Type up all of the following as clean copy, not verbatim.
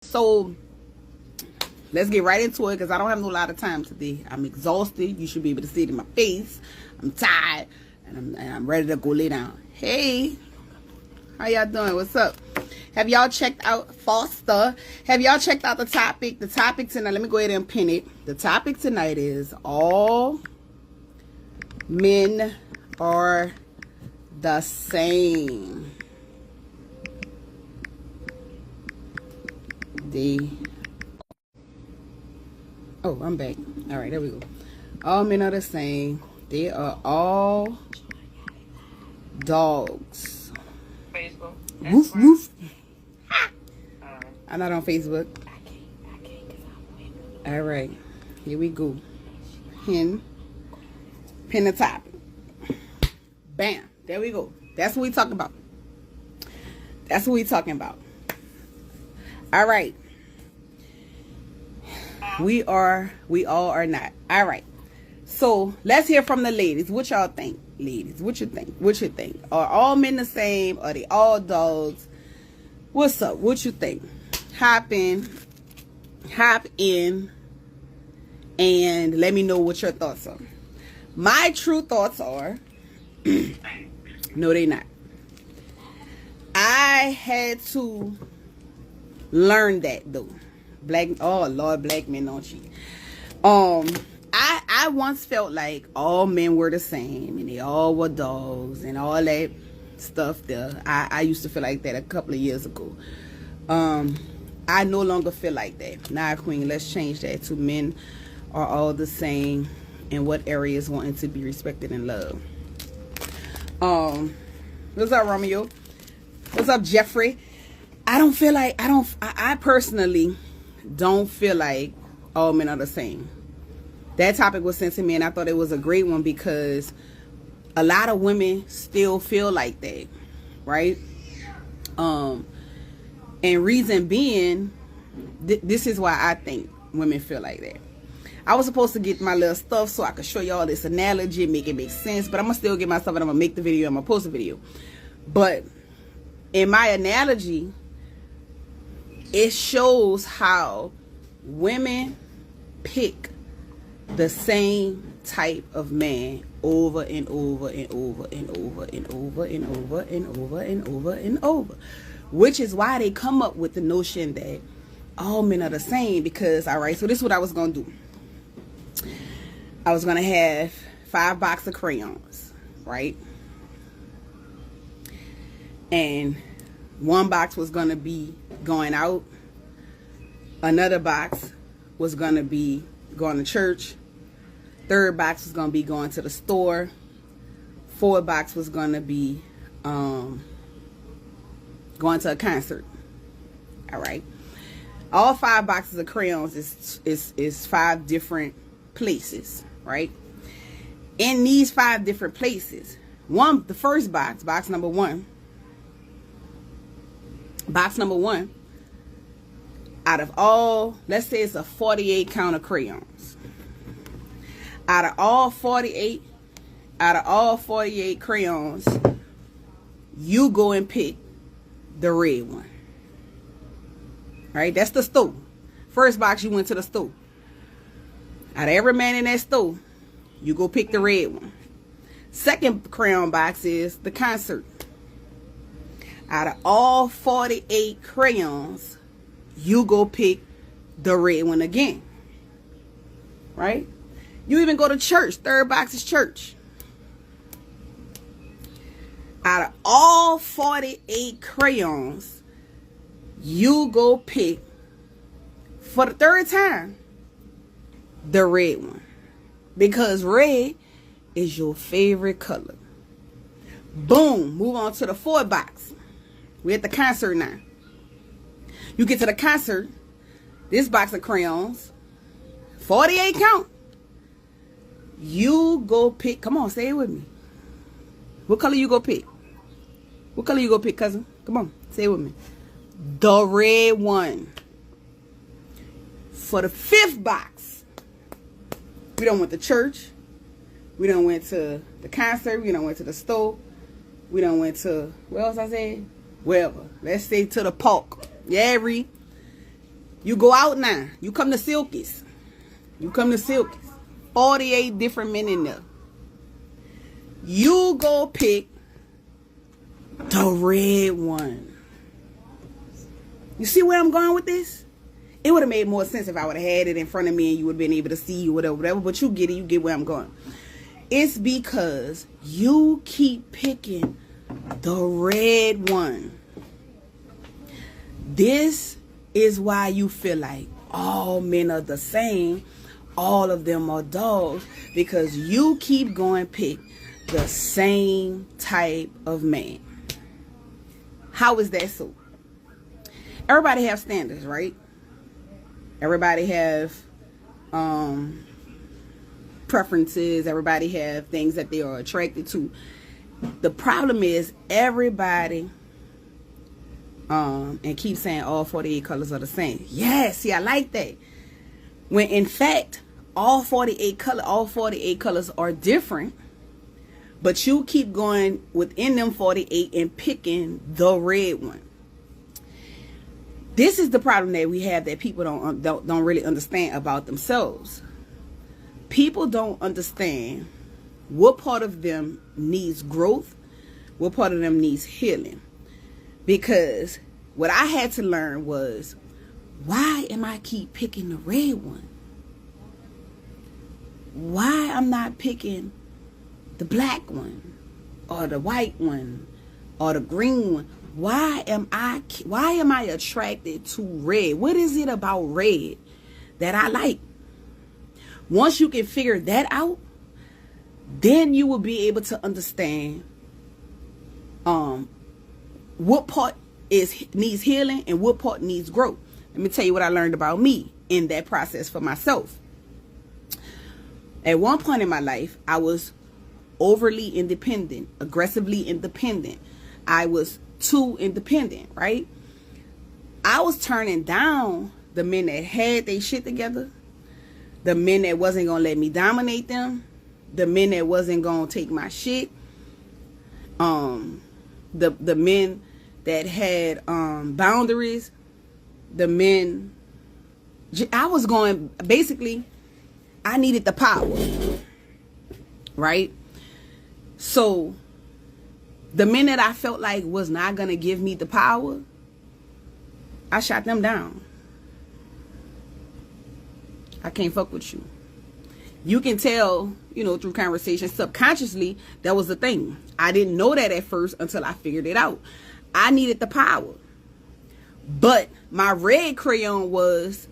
So let's get right into it because I don't have no lot of time today. I'm exhausted. You should be able to see it in my face. I'm tired and I'm ready to go lay down. Hey, how y'all doing? What's up? Have y'all checked out Foster? Have y'all checked out the topic? The topic tonight, let me go ahead and pin it. The topic tonight is all men are the same. Oh, I'm back. All right, there we go. All men are the same. They are all dogs. Facebook. Woof woof. I'm not on Facebook. All right, here we go. Pin the topic. Bam. There we go. That's what we talking about. That's what we talking about. All right. We all are not. All right. So let's hear from the ladies. What y'all think, ladies? What you think? What you think? Are all men the same? Are they all dogs? What's up? What you think? Hop in, and let me know what your thoughts are. My true thoughts are, no, they not. I had to learn that though. Oh Lord, black men don't cheat. I once felt like all men were the same and they all were dogs and all that stuff there. I used to feel like that a couple of years ago. I no longer feel like that. Nah, Queen, let's change that to men are all the same in what areas wanting to be respected and loved. What's up, Romeo? What's up, Jeffrey? I personally don't feel like all men are the same. That topic was sent to me and I thought it was a great one because a lot of women still feel like that, right? And reason being, this is why I think women feel like that. I was supposed to get my little stuff so I could show y'all this analogy, make it make sense, but I'm gonna still get my stuff and I'm gonna make the video, I'm gonna post the video. But in my analogy, it shows how women pick the same type of man over and over and over and over and over and over and over and over and over, which is why they come up with the notion that all men are the same. Because, all right, so this is what I was gonna do. I was gonna have 5 boxes of crayons, right? And one box was gonna be going out, another box was gonna be going to church, third box was gonna be going to the store, fourth box was gonna be going to a concert. All right, all 5 boxes of crayons is 5 different places, right? In these 5 different places, the first box number one, out of all, let's say it's a 48 count of crayons. Out of all 48 crayons, you go and pick the red one. Right? That's the store. First box, you went to the store. Out of every man in that store, you go pick the red one. Second crayon box is the concert. Out of all 48 crayons, you go pick the red one again. Right? You even go to church. Third box is church. Out of all 48 crayons, you go pick, for the third time, the red one. Because red is your favorite color. Boom. Move on to the fourth box. We're at the concert now. You get to the concert, this box of crayons, 48 count. You go pick, come on, say it with me. What color you go pick? What color you go pick, cousin? Come on, say it with me. The red one. For the fifth box, we done went to church. We done went to the concert. We done went to the store. We done went to, where else I said? Wherever. Let's say to the park. Yeah, Ree. You go out now. You come to Silky's. 48 different men in there. You go pick the red one. You see where I'm going with this? It would have made more sense if I would have had it in front of me and you would have been able to see whatever. But you get it. You get where I'm going. It's because you keep picking the red one. This is why you feel like all men are the same. All of them are dogs. Because you keep going pick the same type of man. How is that so? Everybody have standards, right? Everybody have preferences. Everybody have things that they are attracted to. The problem is everybody and keep saying all 48 colors are the same. Yes, see, I like that. When in fact, all 48 colors are different. But you keep going within them 48 and picking the red one. This is the problem that we have, that people don't really understand about themselves. People don't understand what part of them needs growth, what part of them needs healing. Because what I had to learn was, why am I keep picking the red one? Why I'm not picking the black one or the white one or the green one? Why am I attracted to red? What is it about red that I like? Once you can figure that out, then you will be able to understand what part needs healing and what part needs growth. Let me tell you what I learned about me in that process for myself. At one point in my life, I was overly independent, aggressively independent. I was too independent, right? I was turning down the men that had their shit together, the men that wasn't gonna let me dominate them, the men that wasn't gonna take my shit, the men that had boundaries, the men. I was going, basically, I needed the power, right? So the men that I felt like was not going to give me the power, I shot them down. I can't fuck with you. You can tell, through conversation, subconsciously, that was the thing. I didn't know that at first until I figured it out. I needed the power. But my red crayon was,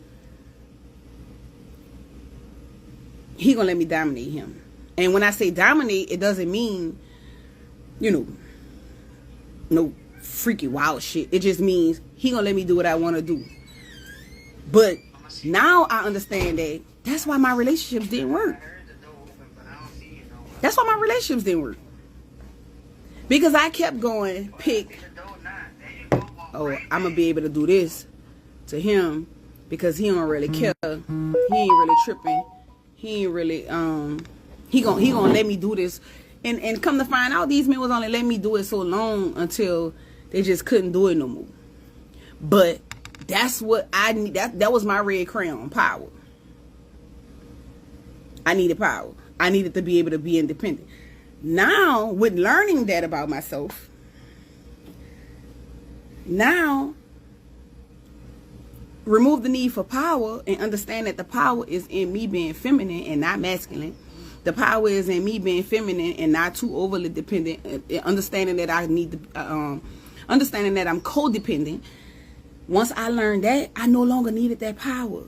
he gonna let me dominate him. And when I say dominate, it doesn't mean, no freaky wild shit. It just means he gonna let me do what I want to do. But now I understand that that's why my relationships didn't work. That's why my relationships didn't work. Because I kept going, I'm gonna be able to do this to him because he don't really care. He ain't really tripping. He ain't really he gonna let me do this. And come to find out, these men was only letting me do it so long until they just couldn't do it no more. But that's what I need. That was my red crayon, power. I needed power. I needed to be able to be independent. Now, with learning that about myself, now remove the need for power and understand that the power is in me being feminine and not masculine. The power is in me being feminine and not too overly dependent. Understanding that I need to, understanding that I'm codependent. Once I learned that, I no longer needed that power.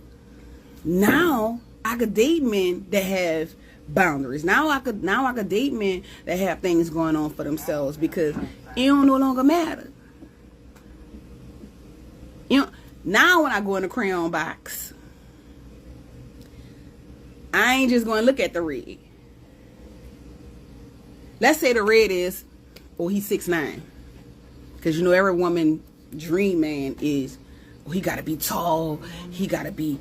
Now I could date men that have boundaries. Now I could date men that have things going on for themselves because it don't no longer matter. Now when I go in the crayon box, I ain't just going to look at the red. Let's say the red is, he's 6'9". Because every woman dream man is, he gotta be tall, he gotta be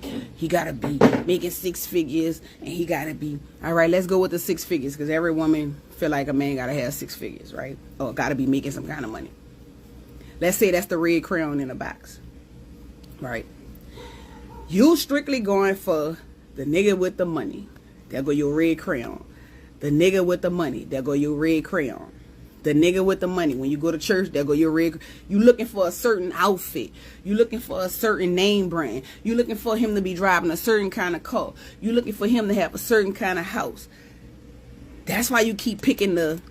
making 6 figures, and he gotta be, all right, let's go with the 6 figures, because every woman feel like a man gotta have 6 figures, right? Or gotta be making some kind of money. Let's say that's the red crayon in the box, right? You strictly going for the nigga with the money. There go your red crayon. The nigga with the money. There go your red crayon. The nigga with the money. When you go to church, there go your red. You looking for a certain outfit. You looking for a certain name brand. You looking for him to be driving a certain kind of car. You looking for him to have a certain kind of house. That's why you keep picking the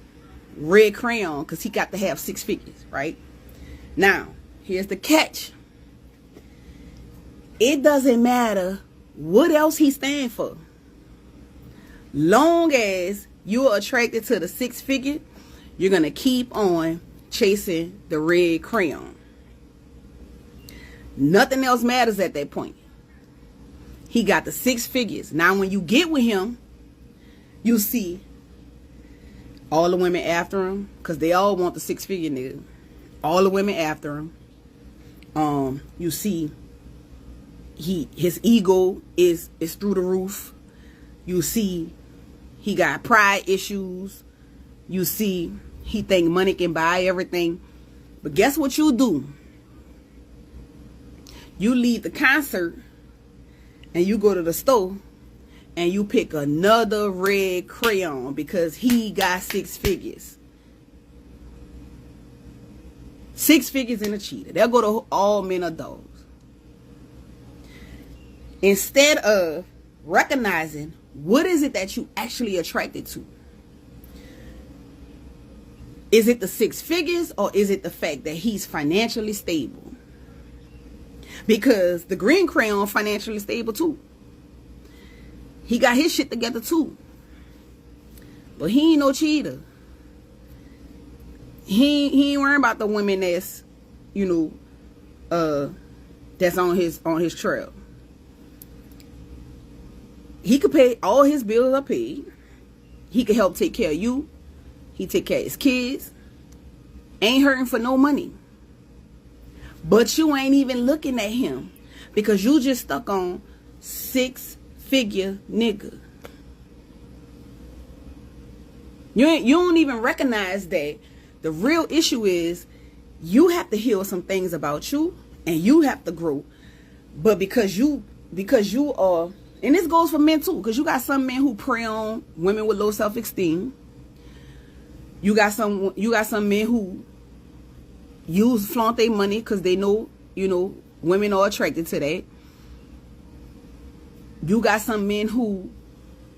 red crayon, because he got to have 6 figures, right? Now, here's the catch. It doesn't matter what else he stand for. Long as you're attracted to the 6 figure, you're going to keep on chasing the red crayon. Nothing else matters at that point. He got the 6 figures. Now, when you get with him, you see all the women after him, because they all want the 6 figure nigga. All the women after him. You see his ego is through the roof. You see he got pride issues. You see he think money can buy everything. But guess what you do? You leave the concert and you go to the store and you pick another red crayon because he got 6 figures. 6 figures in a cheater. They'll go to all men are dogs. Instead of recognizing what is it that you actually attracted to. Is it the 6 figures, or is it the fact that he's financially stable? Because the green crayon financially stable too. He got his shit together too. But he ain't no cheater. He ain't worrying about the women that's, that's on his trail. He could pay, all his bills are paid. He could help take care of you. He take care of his kids. Ain't hurting for no money. But you ain't even looking at him because you just stuck on 6 figure nigga. You don't even recognize that the real issue is you have to heal some things about you and you have to grow. But because you are, and this goes for men too, because you got some men who prey on women with low self-esteem. You got some men who flaunt their money because they know, women are attracted to that. You got some men who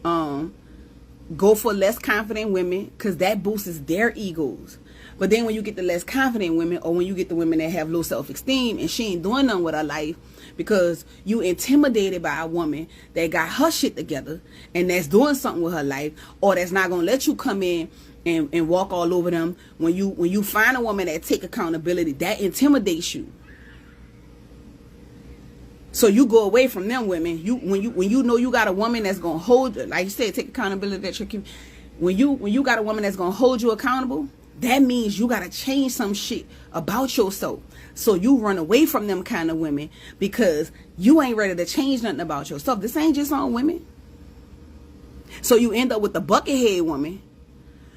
go for less confident women because that boosts their egos. But then when you get the less confident women, or when you get the women that have low self-esteem and she ain't doing nothing with her life because you intimidated by a woman that got her shit together and that's doing something with her life, or that's not going to let you come in and walk all over them. When you find a woman that take accountability, that intimidates you. So you go away from them women. When you know you got a woman that's gonna hold, like you said, take accountability. When you got a woman that's gonna hold you accountable, that means you gotta change some shit about yourself. So you run away from them kind of women because you ain't ready to change nothing about yourself. This ain't just on women. So you end up with the buckethead woman.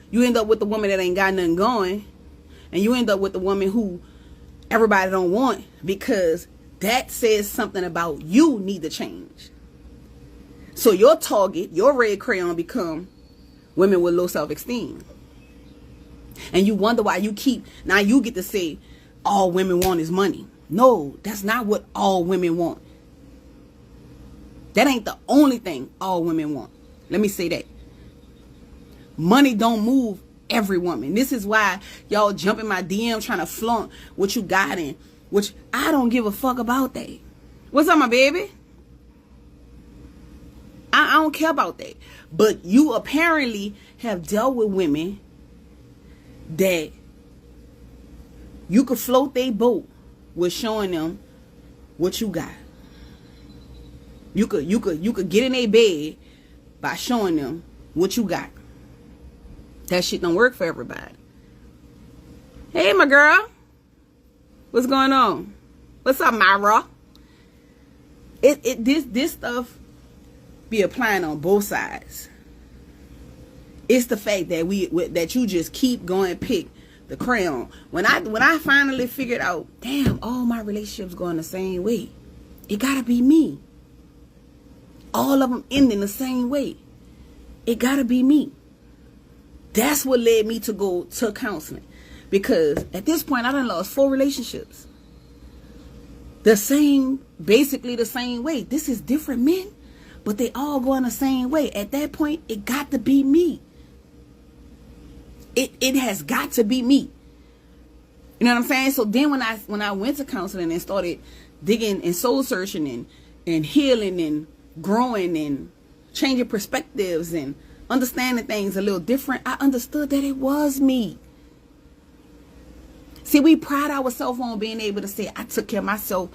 You end up with the woman that ain't got nothing going, and you end up with the woman who everybody don't want because that says something about you need to change. So your target, your red crayon, become women with low self-esteem. And you wonder why now you get to say all women want is money. No, that's not what all women want. That ain't the only thing all women want. Let me say that. Money don't move every woman. This is why y'all jump in my DM trying to flaunt what you got in, which I don't give a fuck about that. What's up, my baby? I don't care about that. But you apparently have dealt with women that you could float their boat with showing them what you got. You could get in their bed by showing them what you got. That shit don't work for everybody. Hey, my girl. What's going on? What's up, Myra? This stuff be applying on both sides. It's the fact that that you just keep going pick the crayon. When I finally figured out, damn, all my relationships going the same way. It gotta be me. all of them ending the same way. It gotta be me. That's what led me to go to counseling. Because at this point, I done lost 4 relationships. Basically the same way. This is different men, but they all going the same way. At that point, it got to be me. It has got to be me. You know what I'm saying? So then when I went to counseling and started digging and soul searching and healing and growing and changing perspectives and understanding things a little different, I understood that it was me. See, we pride ourselves on being able to say, I took care of myself.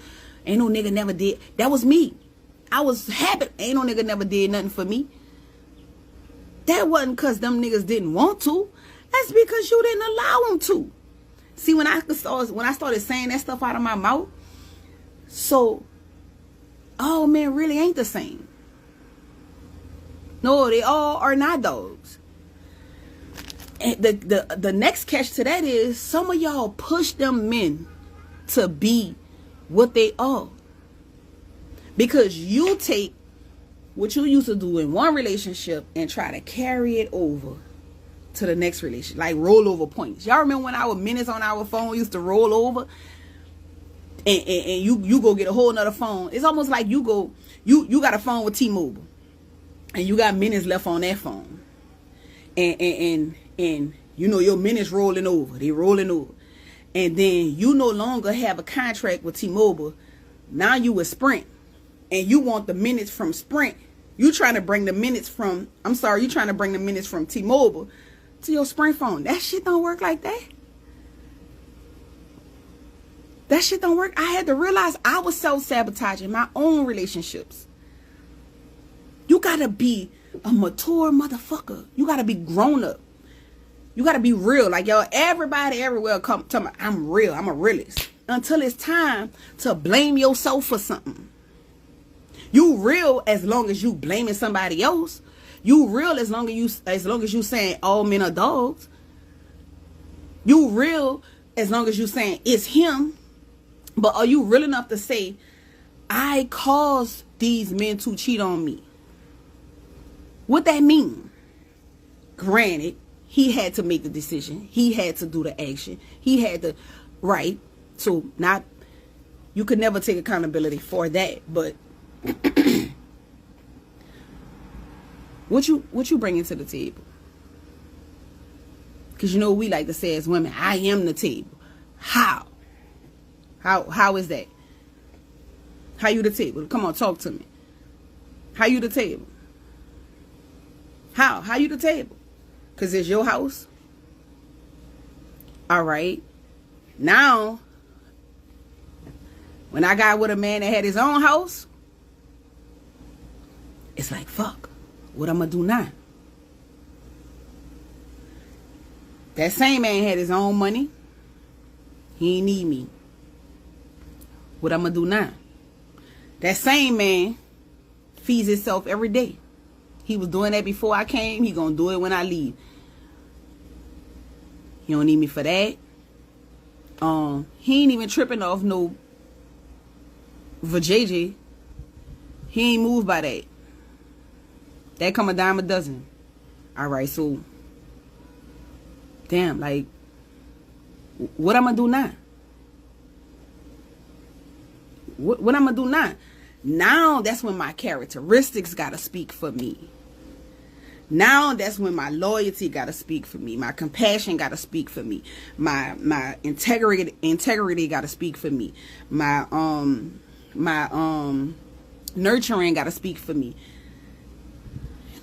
Ain't no nigga never did. That was me. I was happy. Ain't no nigga never did nothing for me. That wasn't because them niggas didn't want to. That's because you didn't allow them to. See, when I started saying that stuff out of my mouth, so all men really ain't the same. No, they all are not dogs. And the next catch to that is some of y'all push them men to be what they are. Because you take what you used to do in one relationship and try to carry it over to the next relationship. Like rollover points. Y'all remember when our minutes on our phone used to roll over? And you go get a whole nother phone. It's almost like you got a phone with T-Mobile. And you got minutes left on that phone. And you know your minutes rolling over. They rolling over. And then you no longer have a contract with T-Mobile. Now you with Sprint. And you want the minutes from Sprint. You trying to bring the minutes from T-Mobile to your Sprint phone. That shit don't work like that. That shit don't work. I had to realize I was self-sabotaging my own relationships. You gotta be a mature motherfucker. You gotta be grown up. You gotta be real. Like, y'all, everybody everywhere come tell me, I'm real. I'm a realist. Until it's time to blame yourself for something. You real as long as you blaming somebody else. You real as long as you saying all men are dogs. You real as long as you saying it's him. But are you real enough to say, I caused these men to cheat on me? What that mean? Granted, he had to make the decision. He had to do the action. He had to, right? So you could never take accountability for that. But what you bringing to the table? Because you know we like to say as women, I am the table. How is that? How you the table? Come on, talk to me. How you the table? How you the table? Because it's your house. All right. Now, when I got with a man that had his own house, it's like, fuck, what I'm going to do now? That same man had his own money. He ain't need me. What I'm going to do now? That same man feeds himself every day. He was doing that before I came. He going to do it when I leave. He don't need me for that. He ain't even tripping off no vajayjay. He ain't moved by that. That come a dime a dozen. All right, so damn, like, what I'm gonna do now? What I'm gonna do now? Now that's when my characteristics gotta speak for me. Now that's when my loyalty gotta speak for me. My compassion gotta speak for me. My integrity gotta speak for me. My nurturing gotta speak for me.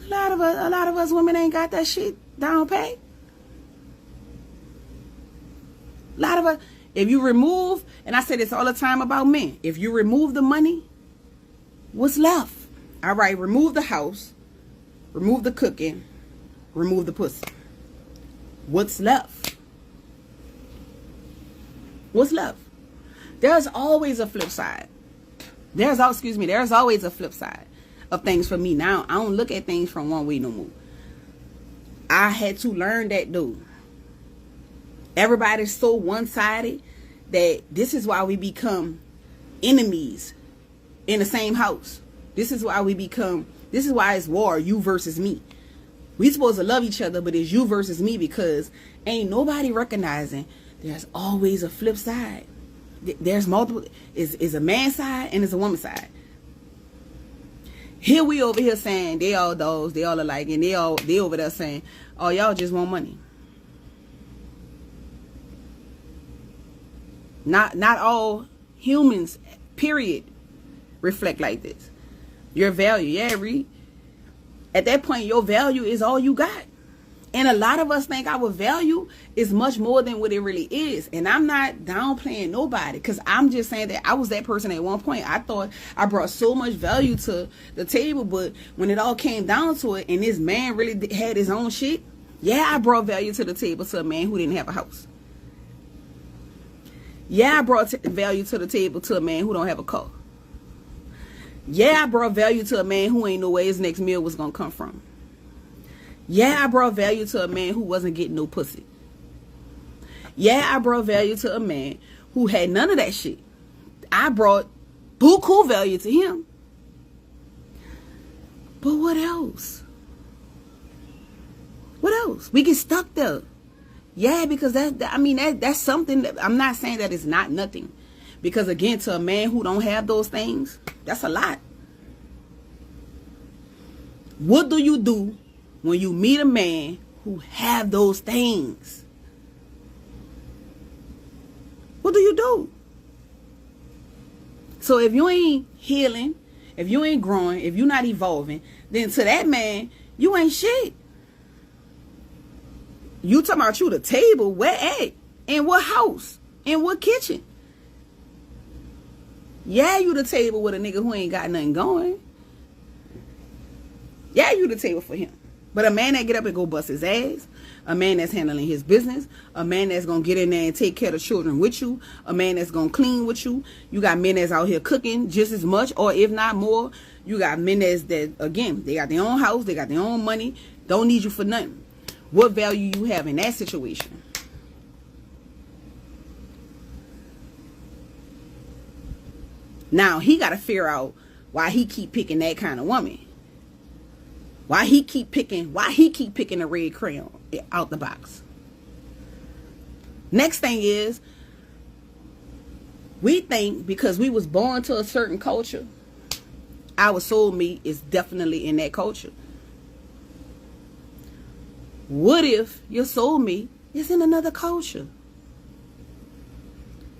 A lot of us women ain't got that shit down pat. A lot of us, if you remove, and I say this all the time about men, if you remove the money, what's left? All right, remove the house, remove the cooking, remove the pussy. What's left? What's left? There's always a flip side. There's always a flip side of things for me. Now, I don't look at things from one way no more. I had to learn that, dude. Everybody's so one-sided that this is why we become enemies in the same house. This is why this is why it's war, you versus me. We supposed to love each other, but it's you versus me, because ain't nobody recognizing there's always a flip side. There's multiple, is a man's side and it's a woman's side. Here we over here saying they all dogs, they all alike, and they over there saying, oh, y'all just want money. Not all humans, period, reflect like this. Your value, yeah, Reed. At that point, your value is all you got. And a lot of us think our value is much more than what it really is. And I'm not downplaying nobody, because I'm just saying that I was that person at one point. I thought I brought so much value to the table, but when it all came down to it and this man really had his own shit, yeah, I brought value to the table to a man who didn't have a house. Yeah, I brought value to the table to a man who don't have a car. Yeah, I brought value to a man who ain't know where his next meal was going to come from. Yeah, I brought value to a man who wasn't getting no pussy. Yeah, I brought value to a man who had none of that shit. I brought buku value to him. But what else? What else? We get stuck there. Yeah, because that's something that I'm not saying that it's not nothing. Because again, to a man who don't have those things, that's a lot. What do you do when you meet a man who have those things? What do you do? So if you ain't healing, if you ain't growing, if you're not evolving, then to that man, you ain't shit. You talking about you the table, where at? In what house? In what kitchen? Yeah, you the table with a nigga who ain't got nothing going. Yeah, you the table for him. But a man that get up and go bust his ass, a man that's handling his business, a man that's going to get in there and take care of the children with you, a man that's going to clean with you. You got men that's out here cooking just as much, or if not more. You got men that again, they got their own house, they got their own money, don't need you for nothing. What value you have in that situation? Now, he got to figure out why he keep picking that kind of woman. Why he keep picking a red crayon out the box. Next thing is, we think because we was born to a certain culture, our soulmate is definitely in that culture. What if your soulmate is in another culture?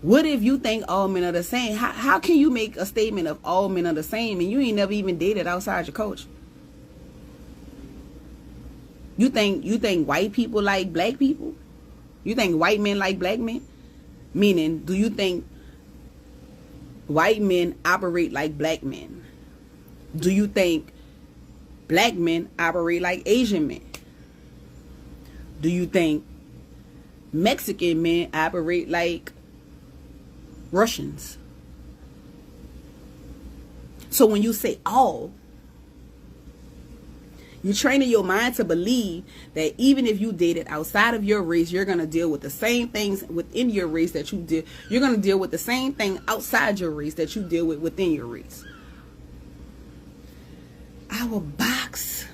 What if you think all men are the same? How can you make a statement of all men are the same and you ain't never even dated outside your culture? You think white people like black people? You think white men like black men? Meaning, do you think white men operate like black men? Do you think black men operate like Asian men? Do you think Mexican men operate like Russians? So when you say all, you're training your mind to believe that even if you dated outside of your race, you're going to deal with the same things within your race that you did. You're going to deal with the same thing outside your race that you deal with within your race. Our box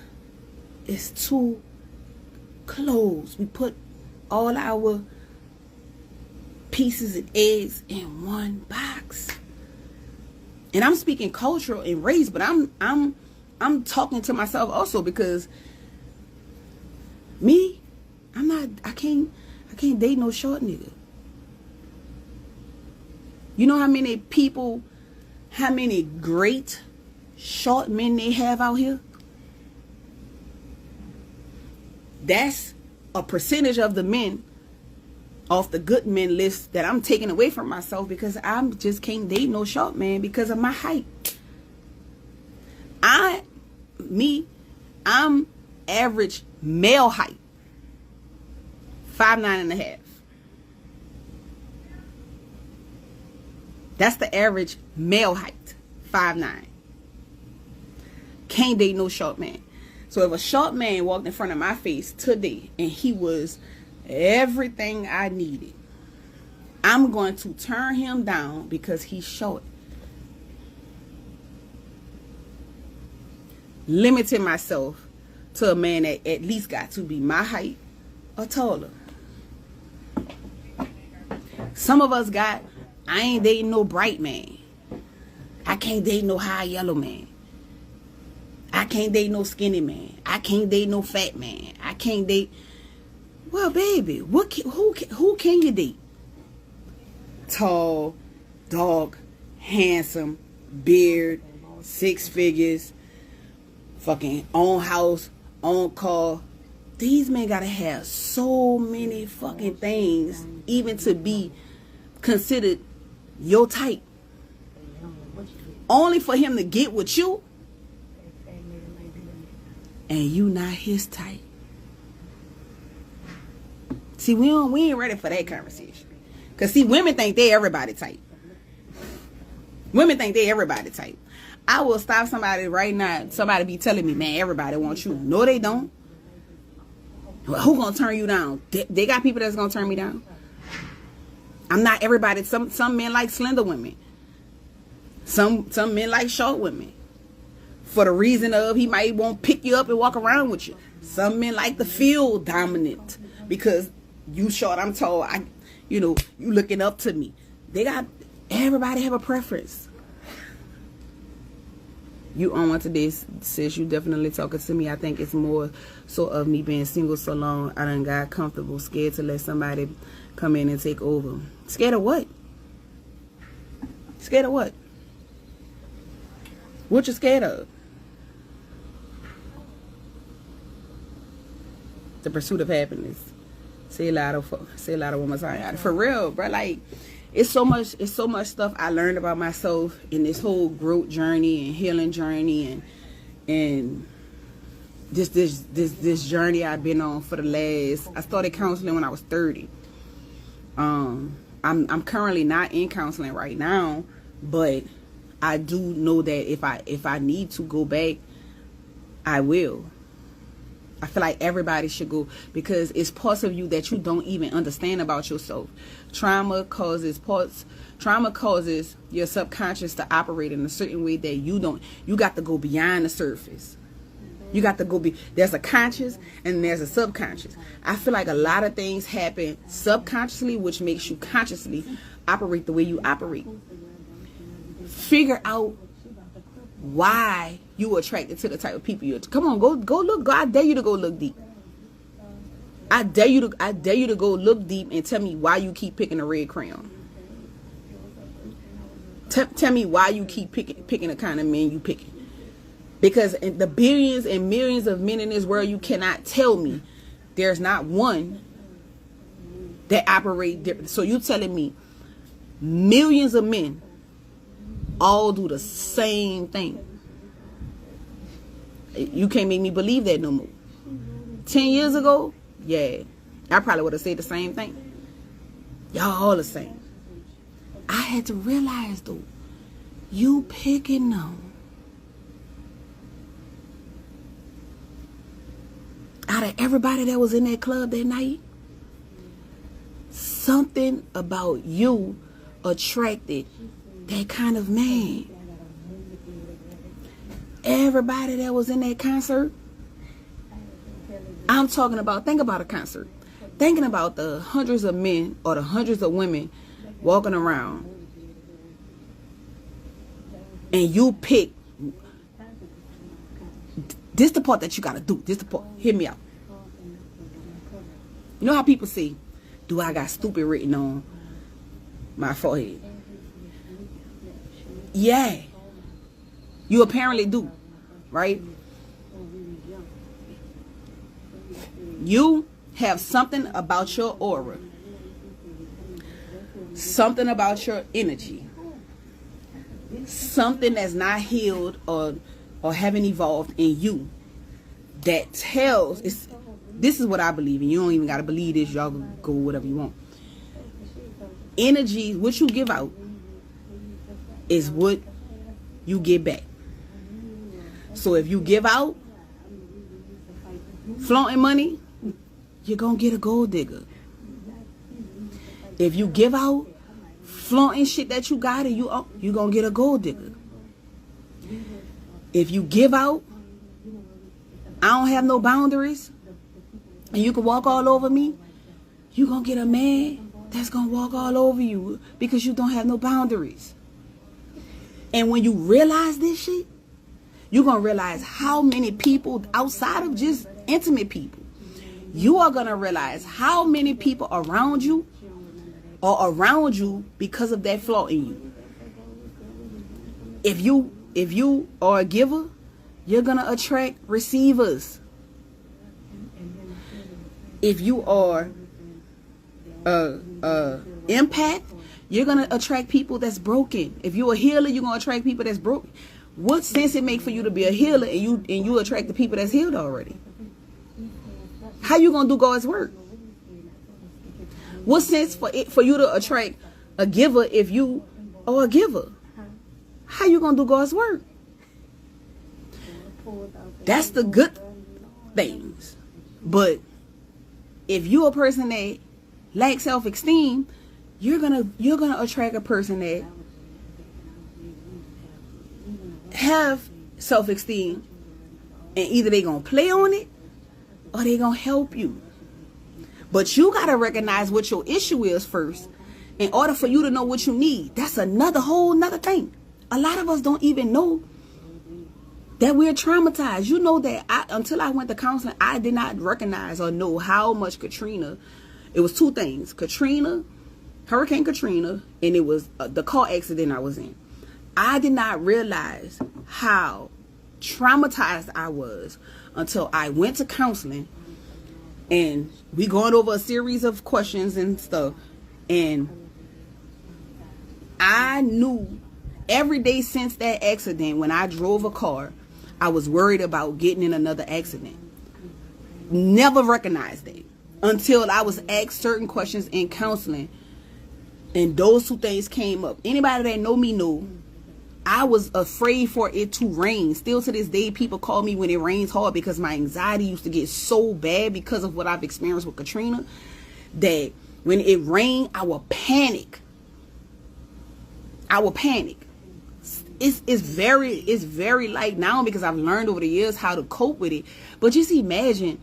is too closed. We put all our pieces and eggs in one box. And I'm speaking cultural and race, but I'm talking to myself also, because I can't date no short nigga. You know how many great short men they have out here? That's a percentage of the men off the good men list that I'm taking away from myself, because I just can't date no short man because of my height. I'm average male height, 5'9.5". That's the average male height, 5'9". Can't date no short man. So if a short man walked in front of my face today and he was everything I needed, I'm going to turn him down because he's short. limiting myself to a man that at least got to be my height or taller. Some of us got, I ain't dating no bright man. I can't date no high yellow man. I can't date no skinny man. I can't date no fat man. I can't date. Well, baby, who can you date? Tall, dark, handsome, beard, 6 figures, fucking own house, own car. These men gotta have so many fucking things even to be considered your type. Only for him to get with you and you not his type. See, we ain't ready for that conversation. Cause see, women think they everybody type. Women think they everybody type. I will stop somebody right now. Somebody be telling me, man, everybody wants you. No, they don't. Who gonna turn you down? They got people that's gonna turn me down. I'm not everybody. Some men like slender women. Some men like short women. For the reason of he might won't pick you up and walk around with you. Some men like to feel dominant because you short, I'm tall. You looking up to me. Everybody have a preference. You on to this, sis. You definitely talking to me. I think it's more so of me being single so long. I done got comfortable, scared to let somebody come in and take over. Scared of what? Scared of what? What you scared of? The pursuit of happiness. Say a lot of women time. For real, bro. Like, it's so much stuff I learned about myself in this whole growth journey and healing journey and this journey I've been on for the last. I started counseling when I was 30. I'm currently not in counseling right now, but I do know that if I need to go back, I will. I feel like everybody should go because it's parts of you that you don't even understand about yourself. Trauma causes your subconscious to operate in a certain way that you don't. You got to go beyond the surface. You got to go there's a conscious and there's a subconscious. I feel like a lot of things happen subconsciously, which makes you consciously operate the way you operate. Figure out why you attracted to the type of people you're. Come on, go look. I dare you to go look deep. I dare you to go look deep and tell me why you keep picking a red crayon. Tell me why you keep picking the kind of men you picking. Because in the billions and millions of men in this world, you cannot tell me there's not one that operate different. So you telling me millions of men all do the same thing? You can't make me believe that no more. 10 years ago, yeah, I probably would have said the same thing. Y'all all the same. I had to realize though, you picking them out of everybody that was in that club that night. Something about you attracted that kind of man. Everybody that was in that concert, I'm talking about, think about a concert. Thinking about the hundreds of men or the hundreds of women walking around. And you pick. This the part that you got to do. This the part. Hear me out. You know how people say, do I got stupid written on my forehead? Yeah. You apparently do. Right? You have something about your aura. Something about your energy. Something that's not healed or haven't evolved in you that tells. This is what I believe in. You don't even got to believe this. Y'all go whatever you want. Energy, what you give out, is what you get back. So if you give out flaunting money, you're going to get a gold digger. If you give out flaunting shit that you got and you're going to get a gold digger. If you give out I don't have no boundaries, and you can walk all over me, you gonna get a man that's gonna walk all over you because you don't have no boundaries. And when you realize this shit, you're gonna realize how many people outside of just intimate people, you are gonna realize how many people around you are around you because of that flaw in you. If you are a giver, you're gonna attract receivers. If you are empath, you're gonna attract people that's broken. If you're a healer, you're gonna attract people that's broken. What sense it make for you to be a healer and you attract the people that's healed already? How you gonna do God's work? What sense for you to attract a giver if you are a giver? How you gonna do God's work? That's the good things. But if you're a person that lacks self-esteem, you're gonna attract a person that have self-esteem, and either they gonna play on it or they gonna help you. But you gotta recognize what your issue is first in order for you to know what you need. That's whole nother thing. A lot of us don't even know that we're traumatized. You know that until I went to counseling, I did not recognize or know how much Katrina. It was two things: Hurricane Katrina, and it was the car accident I was in. I did not realize how traumatized I was until I went to counseling, and we going over a series of questions and stuff, and I knew every day since that accident, when I drove a car, I was worried about getting in another accident. Never recognized it until I was asked certain questions in counseling, and those two things came up. Anybody that know me know I was afraid for it to rain. Still to this day, people call me when it rains hard because my anxiety used to get so bad because of what I've experienced with Katrina, that when it rained, I would panic. It's very light now because I've learned over the years how to cope with it. But just imagine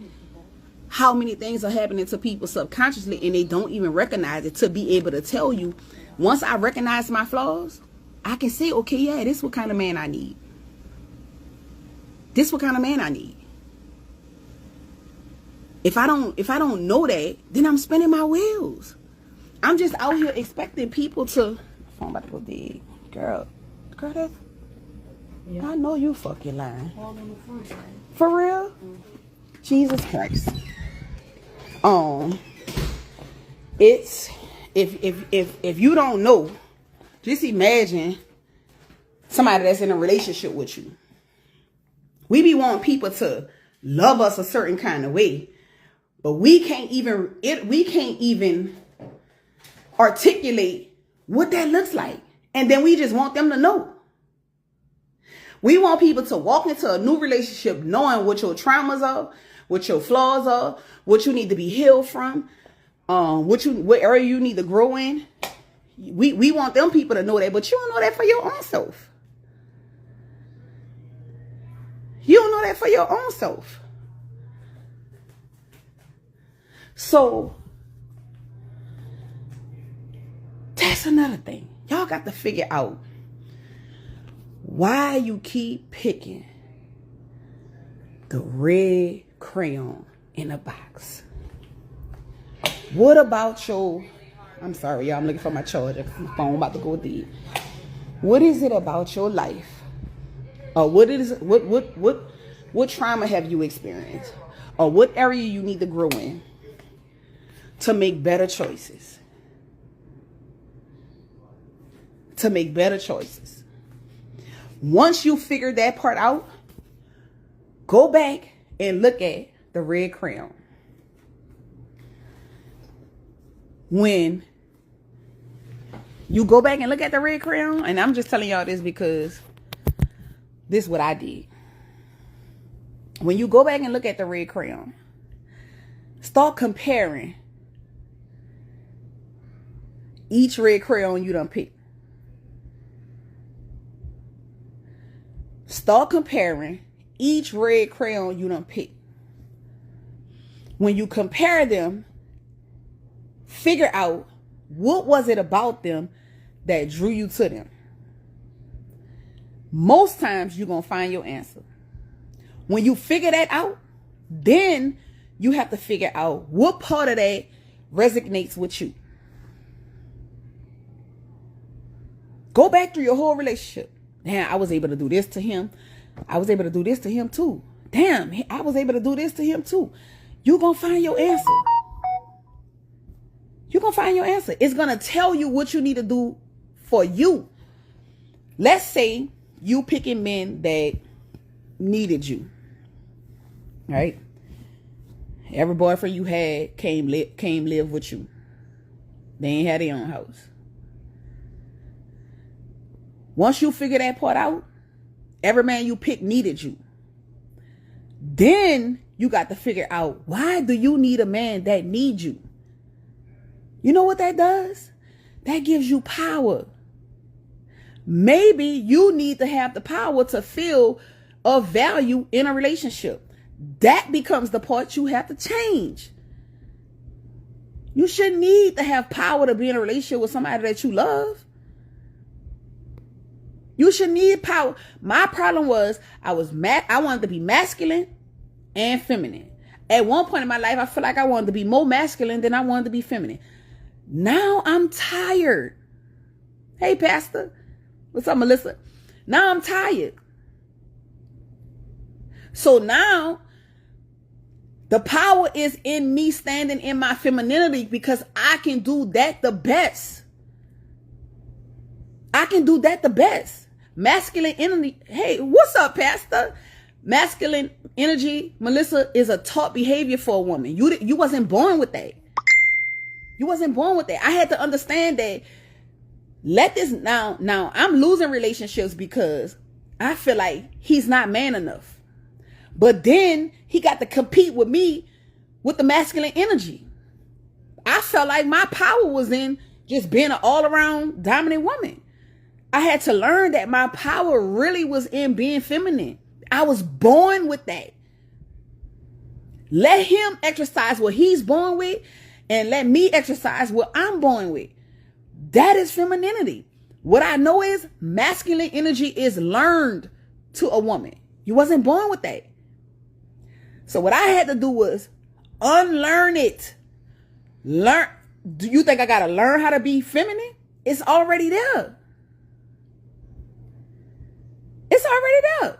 how many things are happening to people subconsciously and they don't even recognize it, to be able to tell you, once I recognize my flaws, I can say, okay, yeah, this is what kind of man I need. This is what kind of man I need. If I don't know that, then I'm spinning my wheels. I'm just out here expecting people to. I'm about to go dead. Girl, that. Yeah. I know you fucking lying. For real? Jesus Christ. It's if you don't know, just imagine somebody that's in a relationship with you. We be wanting people to love us a certain kind of way, but we can't even articulate what that looks like. And then we just want them to know. We want people to walk into a new relationship knowing what your traumas are, what your flaws are, what you need to be healed from, what area you need to grow in. We want them people to know that, but you don't know that for your own self. You don't know that for your own self. So that's another thing. Y'all got to figure out why you keep picking the red crayon in a box. What about your... I'm sorry, y'all. I'm looking for my charger. My phone about to go dead. What is it about your life? Or what trauma have you experienced? Or what area you need to grow in to make better choices? To make better choices. Once you figure that part out, go back and look at the red crayon. When you go back and look at the red crayon, and I'm just telling y'all this because this is what I did. When you go back and look at the red crayon, start comparing each red crayon you done picked. Start comparing each red crayon you done pick. When you compare them, figure out what was it about them that drew you to them. Most times you're going to find your answer. When you figure that out, then you have to figure out what part of that resonates with you. Go back through your whole relationship. Damn, I was able to do this to him. I was able to do this to him too. Damn, I was able to do this to him too. You're going to find your answer. You're going to find your answer. It's going to tell you what you need to do for you. Let's say you picking men that needed you. Right? Every boyfriend you had came live with you. They ain't had their own house. Once you figure that part out, every man you pick needed you. Then you got to figure out, why do you need a man that needs you? You know what that does? That gives you power. Maybe you need to have the power to feel of value in a relationship. That becomes the part you have to change. You shouldn't need to have power to be in a relationship with somebody that you love. You should need power. My problem was I wanted to be masculine and feminine. At one point in my life, I feel like I wanted to be more masculine than I wanted to be feminine. Now I'm tired. Hey, Pastor. What's up, Melissa? Now I'm tired. So now the power is in me standing in my femininity, because I can do that the best. I can do that the best. Masculine energy. Hey, what's up, Pastor? Masculine energy, Melissa, is a taught behavior for a woman. You wasn't born with that. You wasn't born with that. I had to understand that. Now I'm losing relationships because I feel like he's not man enough. But then he got to compete with me with the masculine energy. I felt like my power was in just being an all-around dominant woman. I had to learn that my power really was in being feminine. I was born with that. Let him exercise what he's born with, and let me exercise what I'm born with. That is femininity. What I know is masculine energy is learned to a woman. You wasn't born with that. So what I had to do was unlearn it. Learn. Do you think I got to learn how to be feminine? It's already there. It's already there.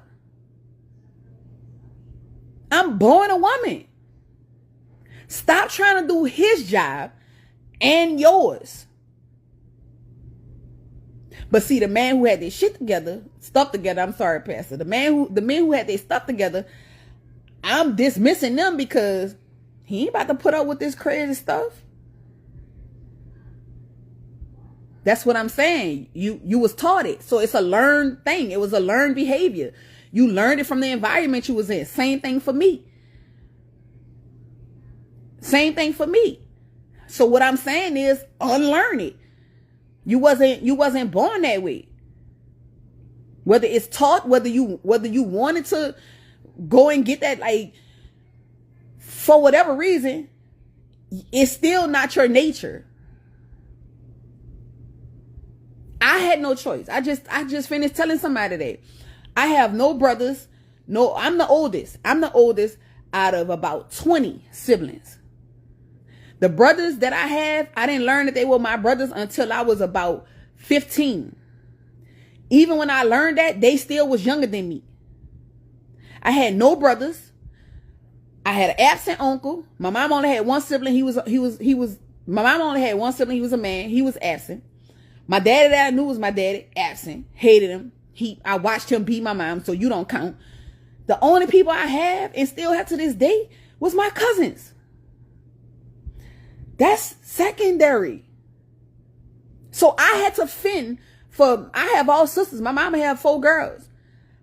I'm born a woman. Stop trying to do his job and yours. But see, the man who had their stuff together, I'm sorry, Pastor. The men who had their stuff together, I'm dismissing them because he ain't about to put up with this crazy stuff. That's what I'm saying. You was taught it. So it's a learned thing. It was a learned behavior. You learned it from the environment you was in. Same thing for me. Same thing for me. So what I'm saying is unlearn it. You wasn't born that way. Whether it's taught, whether you wanted to go and get that, like, for whatever reason, it's still not your nature. I had no choice. I just finished telling somebody that I have no brothers. No, I'm the oldest. I'm the oldest out of about 20 siblings. The brothers that I have, I didn't learn that they were my brothers until I was about 15. Even when I learned that, they still was younger than me. I had no brothers. I had an absent uncle. My mom only had one sibling. My mom only had one sibling. He was a man. He was absent. My daddy that I knew was my daddy, absent. Hated him. I watched him beat my mom, so you don't count. The only people I have and still have to this day was my cousins. That's secondary. So I had to fend for, I have all sisters. My mama had 4 girls.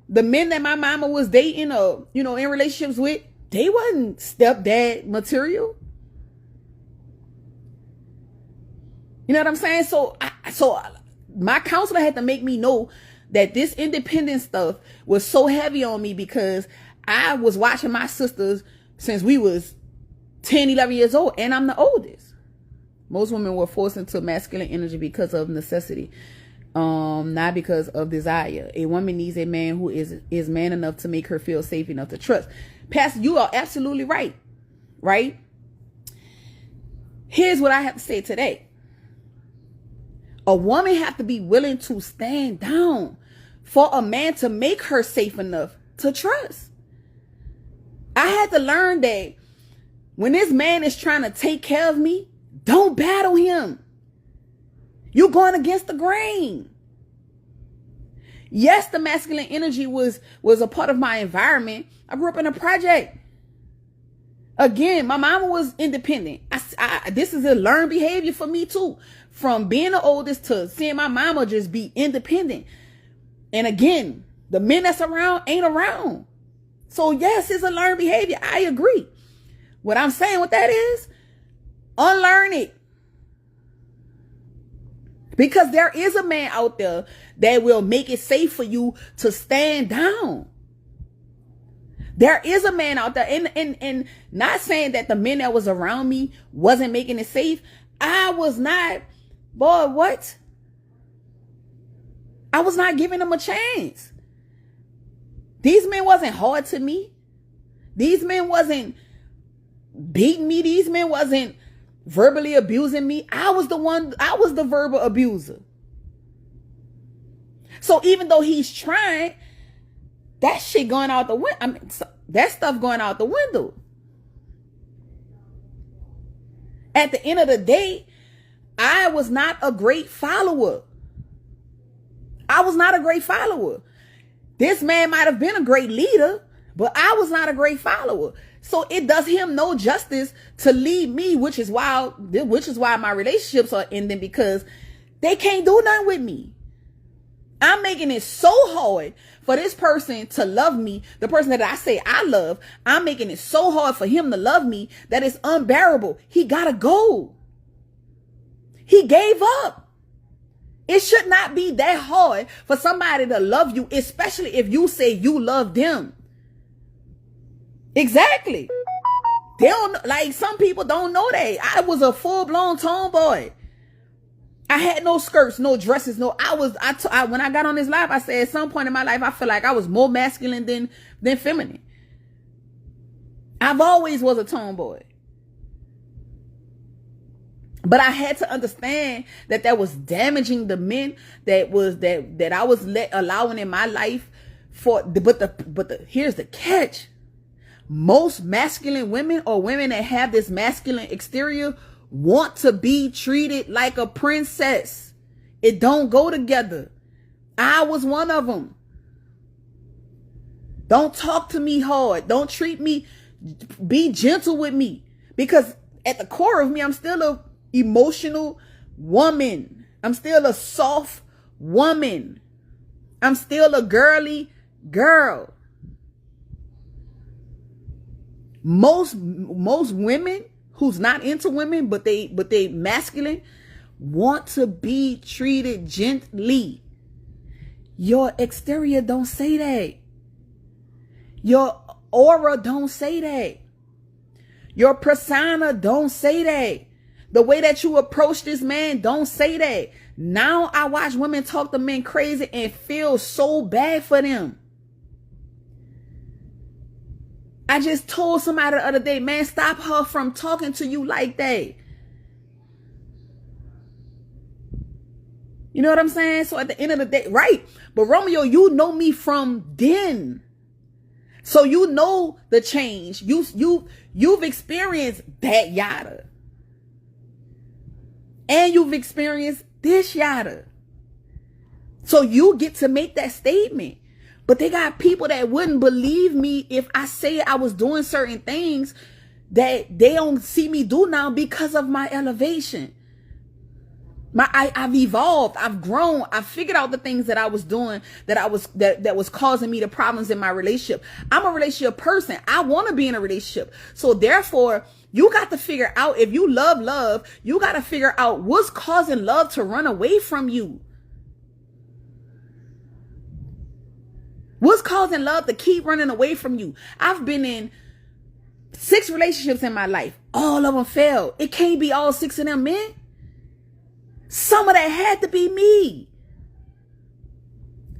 The men that my mama was dating or, in relationships with, they wasn't stepdad material. You know what I'm saying? So my counselor had to make me know that this independent stuff was so heavy on me because I was watching my sisters since we was 10, 11 years old, and I'm the oldest. Most women were forced into masculine energy because of necessity, not because of desire. A woman needs a man who is man enough to make her feel safe enough to trust. Pastor, you are absolutely right. Right? Here's what I have to say today. A woman have to be willing to stand down for a man to make her safe enough to trust. I had to learn that when this man is trying to take care of me, don't battle him. You're going against the grain. Yes, the masculine energy was a part of my environment. I grew up in a project. Again, my mama was independent. This is a learned behavior for me too. From being the oldest to seeing my mama just be independent. And again, the men that's around ain't around. So yes, it's a learned behavior. I agree. What I'm saying with that is, unlearn it. Because there is a man out there that will make it safe for you to stand down. There is a man out there, and not saying that the men that was around me wasn't making it safe. I was not, boy, what? I was not giving them a chance. These men wasn't hard to me. These men wasn't beating me. These men wasn't verbally abusing me. I was the verbal abuser. So even though he's trying, that shit going out the window. I mean, that stuff going out the window. At the end of the day, I was not a great follower. I was not a great follower. This man might have been a great leader, but I was not a great follower. So it does him no justice to lead me, which is why my relationships are ending, because they can't do nothing with me. I'm making it so hard for this person to love me, the person that I say I love. I'm making it so hard for him to love me that it's unbearable. He gotta go. He gave up. It should not be that hard for somebody to love you, especially if you say you love them. Exactly. They don't, like, some people don't know that. I was a full-blown tomboy. I had no skirts, no dresses, when I got on this live, I said at some point in my life, I feel like I was more masculine than feminine. I've always was a tomboy. But I had to understand that was damaging the men that I was allowing in my life but here's the catch. Most masculine women, or women that have this masculine exterior, want to be treated like a princess. It don't go together. I was one of them. Don't talk to me hard. Don't treat me, be gentle with me. Because at the core of me, I'm still a emotional woman. I'm still a soft woman. I'm still a girly girl. Most women who's not into women, but they masculine, want to be treated gently. Your exterior don't say that. Your aura don't say that. Your persona don't say that. The way that you approach this man don't say that. Now I watch women talk to men crazy and feel so bad for them. I just told somebody the other day, man, stop her from talking to you like that. You know what I'm saying? So at the end of the day, right. But Romeo, you know me from then. So you know the change. You've experienced that yada. And you've experienced this yada. So you get to make that statement. But they got people that wouldn't believe me if I say I was doing certain things that they don't see me do now because of my elevation. I've evolved. I've grown. I figured out the things that I was doing that was causing me the problems in my relationship. I'm a relationship person. I want to be in a relationship. So therefore, you got to figure out, if you love, you got to figure out what's causing love to run away from you. What's causing love to keep running away from you? I've been in 6 relationships in my life. All of them failed. It can't be all 6 of them men. Some of that had to be me.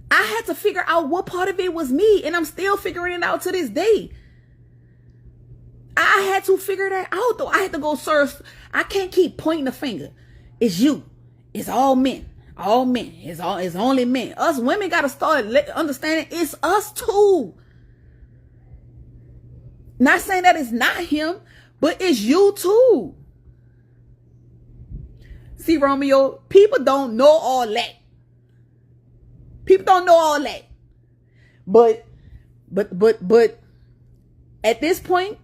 I had to figure out what part of it was me, and I'm still figuring it out to this day. I had to figure that out, though. I had to go search. I can't keep pointing the finger. It's you. It's all men. All men. It's only men. Us women got to start understanding it's us too. Not saying that it's not him, but it's you too. See, Romeo, people don't know all that. People don't know all that. But at this point,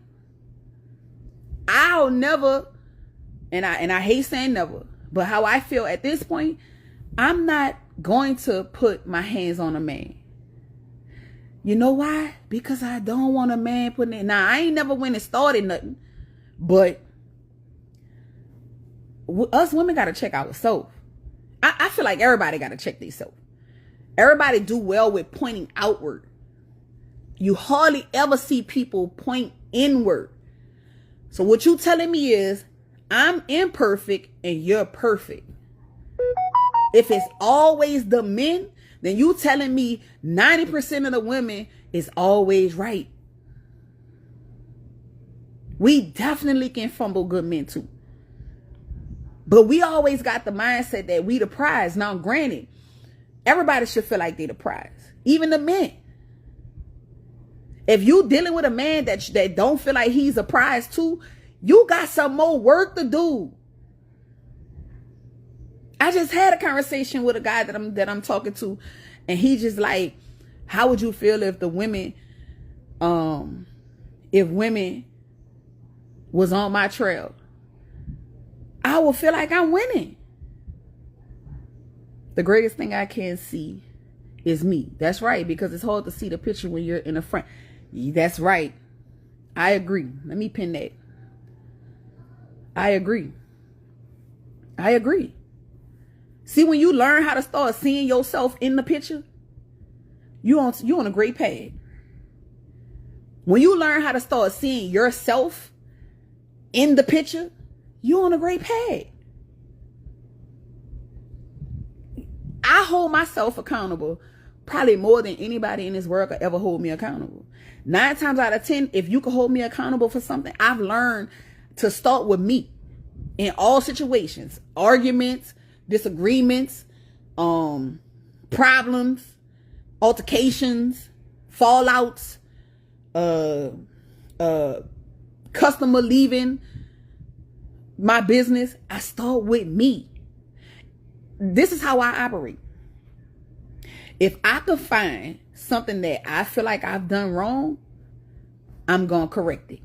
I'll never, and I hate saying never, but how I feel at this point, I'm not going to put my hands on a man. You know why? Because I don't want a man putting it. Now, I ain't never went and started nothing, but us women got to check ourselves. I feel like everybody got to check themselves. Everybody do well with pointing outward. You hardly ever see people point inward. So what you telling me is I'm imperfect and you're perfect. If it's always the men, then you telling me 90% of the women is always right. We definitely can fumble good men too. But we always got the mindset that we the prize. Now, granted, everybody should feel like they the prize. Even the men. If you dealing with a man that don't feel like he's a prize too, you got some more work to do. I just had a conversation with a guy that I'm talking to, and he just like, how would you feel if the women, if women was on my trail? I would feel like I'm winning. The greatest thing I can see is me. That's right, because it's hard to see the picture when you're in the front. That's right. I agree. Let me pin that. I agree. I agree. See, when you learn how to start seeing yourself in the picture, you on a great path. When you learn how to start seeing yourself in the picture, you on a great path. I hold myself accountable probably more than anybody in this world could ever hold me accountable. 9 times out of 10, if you could hold me accountable for something, I've learned to start with me in all situations, arguments, disagreements, problems, altercations, fallouts, customer leaving my business. I start with me. This is how I operate. If I could find something that I feel like I've done wrong, I'm going to correct it.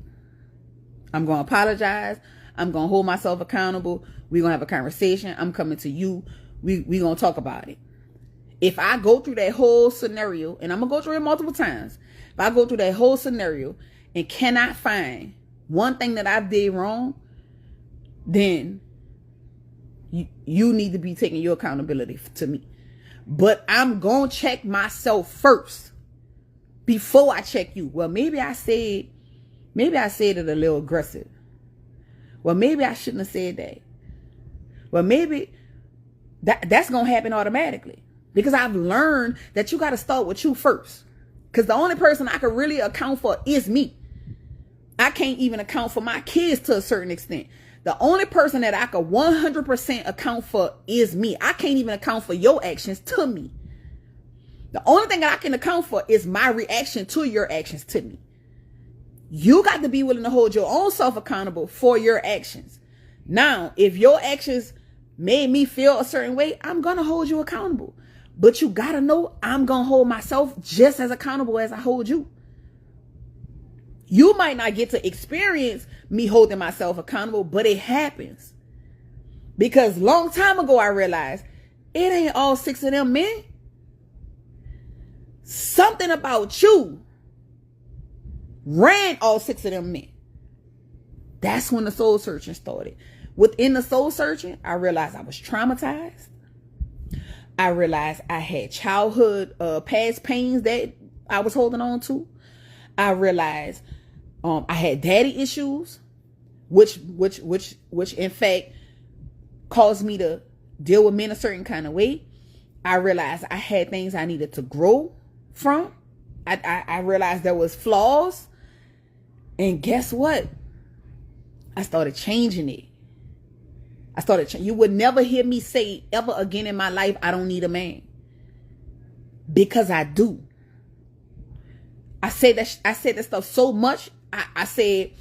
I'm going to apologize. I'm going to hold myself accountable. We're going to have a conversation. I'm coming to you. We're going to talk about it. If I go through that whole scenario, and I'm going to go through it multiple times. If I go through that whole scenario and cannot find one thing that I did wrong, then you need to be taking your accountability to me. But I'm going to check myself first before I check you. Well, maybe I said it a little aggressive. Well, maybe I shouldn't have said that. Well, maybe that's going to happen automatically, because I've learned that you got to start with you first. Because the only person I can really account for is me. I can't even account for my kids to a certain extent. The only person that I could 100% account for is me. I can't even account for your actions to me. The only thing that I can account for is my reaction to your actions to me. You got to be willing to hold your own self accountable for your actions. Now, if your actions made me feel a certain way, I'm going to hold you accountable. But you got to know I'm going to hold myself just as accountable as I hold you. You might not get to experience me holding myself accountable, but it happens. Because long time ago, I realized it ain't all 6 of them men. Something about you ran all 6 of them men. That's when the soul searching started. Within the soul searching, I realized I was traumatized. I realized I had childhood past pains that I was holding on to. I realized I had daddy issues, which in fact caused me to deal with men a certain kind of way. I realized I had things I needed to grow from. I realized there was flaws. And guess what? I started changing it. You would never hear me say ever again in my life, I don't need a man. Because I do. I said that stuff so much. I said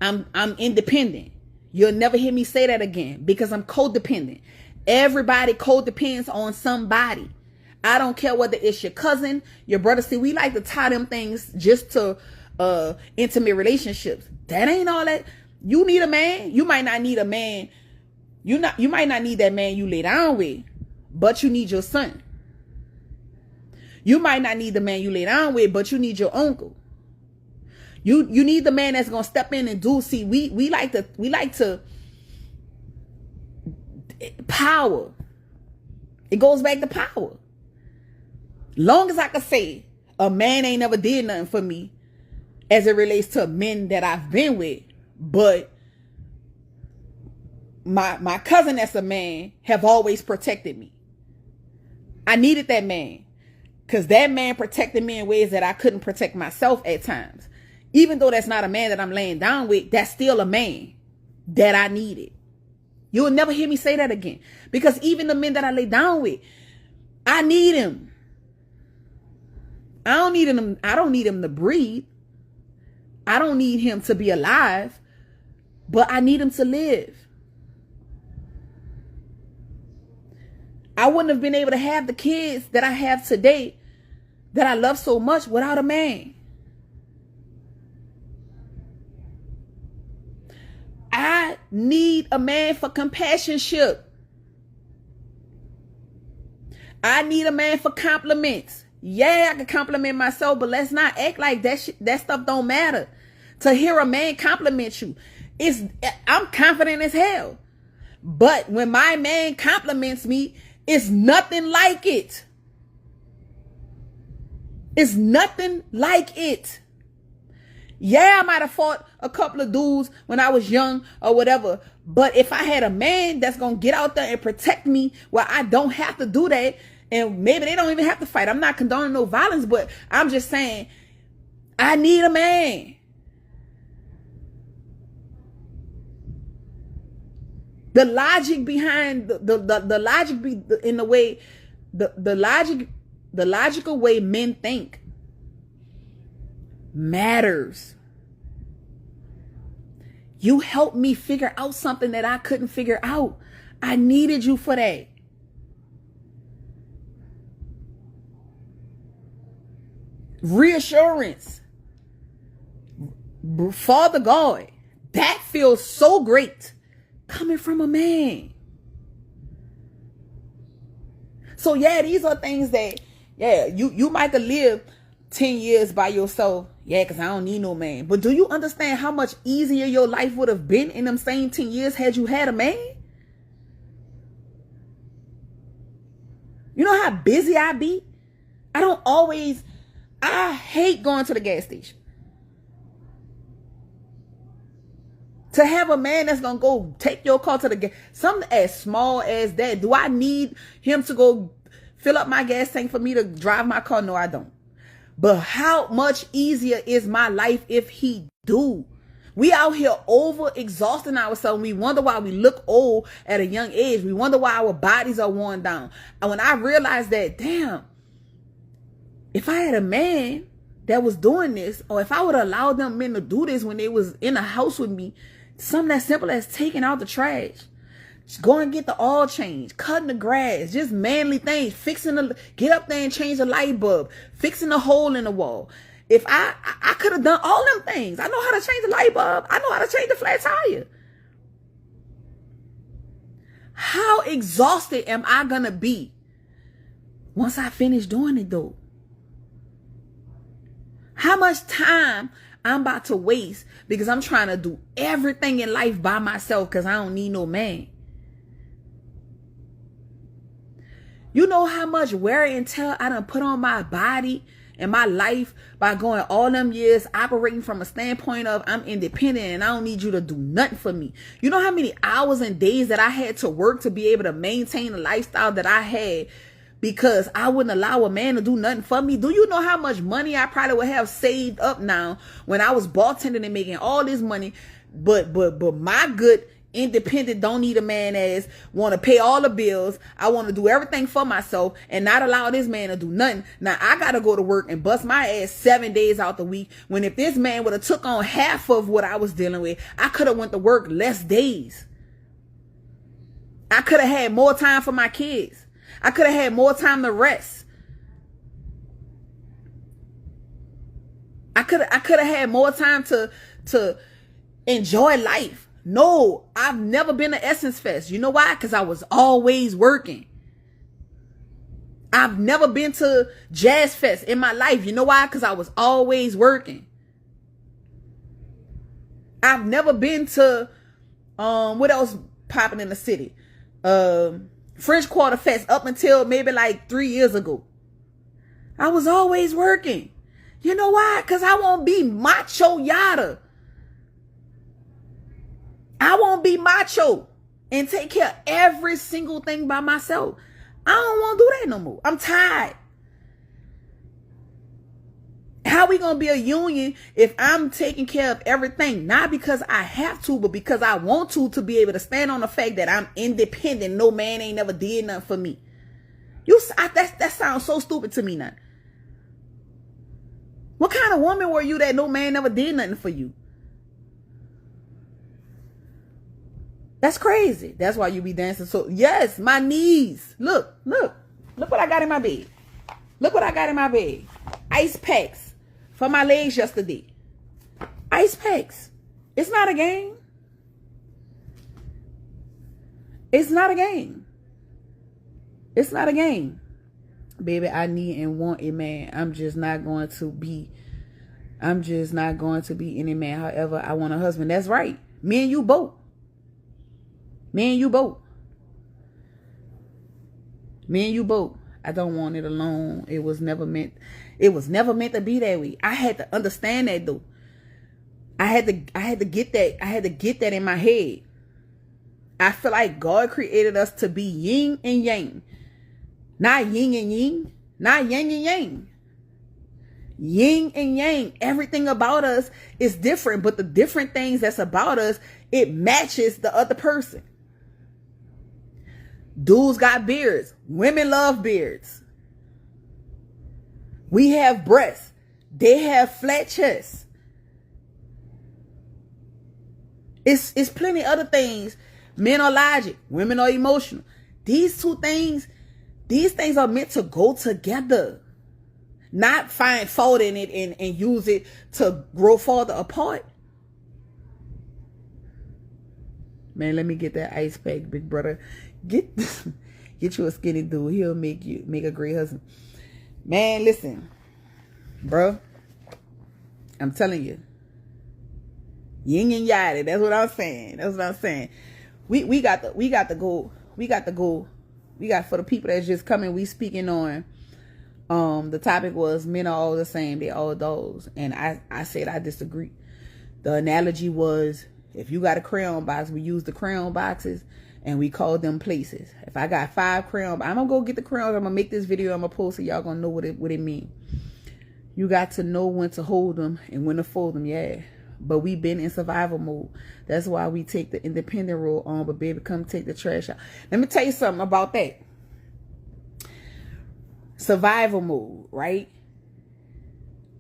I'm independent. You'll never hear me say that again because I'm codependent. Everybody codepends on somebody. I don't care whether it's your cousin, your brother. See, we like to tie them things just to intimate relationships. That ain't all that. You need a man. You might not need a man. You might not need that man you lay down with, but you need your son. You might not need the man you lay down with, but you need your uncle. You need the man that's gonna step in and do. See, we like to power. It goes back to power. Long as I can say a man ain't never did nothing for me as it relates to men that I've been with, but my cousin that's a man have always protected me. I needed that man because that man protected me in ways that I couldn't protect myself at times. Even though that's not a man that I'm laying down with, that's still a man that I needed. You'll never hear me say that again. Because even the men that I lay down with, I need him. I don't need him to breathe. I don't need him to be alive. But I need him to live. I wouldn't have been able to have the kids that I have today that I love so much without a man. I need a man for companionship. I need a man for compliments. Yeah, I can compliment myself, but let's not act like that stuff don't matter. To hear a man compliment you, I'm confident as hell. But when my man compliments me, it's nothing like it. It's nothing like it. Yeah, I might have fought a couple of dudes when I was young or whatever. But if I had a man that's going to get out there and protect me, well, I don't have to do that. And maybe they don't even have to fight. I'm not condoning no violence, but I'm just saying I need a man. The logic behind the logic in the way the logical way men think matters. You helped me figure out something that I couldn't figure out. I needed you for that. Reassurance. Father God, that feels so great coming from a man. So yeah, these are things that, yeah, you might have lived 10 years by yourself. Yeah, because I don't need no man. But do you understand how much easier your life would have been in them same 10 years had you had a man? You know how busy I be? I hate going to the gas station. To have a man that's going to go take your car to the gas, something as small as that. Do I need him to go fill up my gas tank for me to drive my car? No, I don't. But how much easier is my life if he do? We out here over exhausting ourselves. We wonder why we look old at a young age. We wonder why our bodies are worn down. And when I realized that, damn, if I had a man that was doing this, or if I would allow them men to do this when they was in the house with me, something as simple as taking out the trash, just go and get the oil change, cutting the grass, just manly things, get up there and change the light bulb, fixing the hole in the wall. If I could have done all them things. I know how to change the light bulb. I know how to change the flat tire. How exhausted am I going to be once I finish doing it though? How much time I'm about to waste because I'm trying to do everything in life by myself because I don't need no man. You know how much wear and tear I done put on my body in my life by going all them years operating from a standpoint of I'm independent and I don't need you to do nothing for me. You know how many hours and days that I had to work to be able to maintain the lifestyle that I had because I wouldn't allow a man to do nothing for me? Do you know how much money I probably would have saved up now when I was bartending and making all this money? But my good independent, don't need a man ass, want to pay all the bills. I want to do everything for myself and not allow this man to do nothing. Now I got to go to work and bust my ass 7 days out the week, when if this man would have took on half of what I was dealing with, I could have went to work less days. I could have had more time for my kids. I could have had more time to rest. I could have had more time to enjoy life. No, I've never been to Essence Fest. You know why? Because I was always working. I've never been to Jazz Fest in my life. You know why? Because I was always working. I've never been to, what else popping in the city? French Quarter Fest up until maybe like 3 years ago. I was always working. You know why? Because I won't be macho yada. I won't be macho and take care of every single thing by myself. I don't want to do that no more. I'm tired. How we going to be a union if I'm taking care of everything? Not because I have to, but because I want to be able to stand on the fact that I'm independent. No man ain't never did nothing for me. That sounds so stupid to me now. What kind of woman were you that no man never did nothing for you? That's crazy. That's why you be dancing. So yes, my knees. Look what I got in my bed. Look what I got in my bed. Ice packs for my legs yesterday. Ice packs. It's not a game. It's not a game. It's not a game. Baby, I need and want a man. I'm just not going to be any man. However, I want a husband. That's right. Me and you both. Me and you both. Me and you both. I don't want it alone. It was never meant to be that way. I had to understand that though. I had to get that. I had to get that in my head. I feel like God created us to be yin and yang. Not yin and yin. Not yang and yang. Yin and yang. Everything about us is different, but the different things that's about us, it matches the other person. Dudes got beards. Women love beards. We have breasts. They have flat chests. It's plenty other things. Men are logic. Women are emotional. These things are meant to go together. Not find fault in it and use it to grow farther apart. Man, let me get that ice pack, big brother. Get you a skinny dude. He'll make a great husband. Man, listen, bro. I'm telling you. Yin and yang. That's what I'm saying. That's what I'm saying. We got to go. For the people that's just coming, we speaking on the topic was men are all the same, they all dogs. And I said I disagree. The analogy was, if you got a crayon box, we use the crayon boxes and we call them places. If I got 5 crayons, I'm gonna go get the crayons. I'm gonna make this video. I'm gonna post it. Y'all gonna know what it mean. You got to know when to hold them and when to fold them. Yeah, but we been in survival mode. That's why we take the independent role on. But baby, come take the trash out. Let me tell you something about that. Survival mode, right?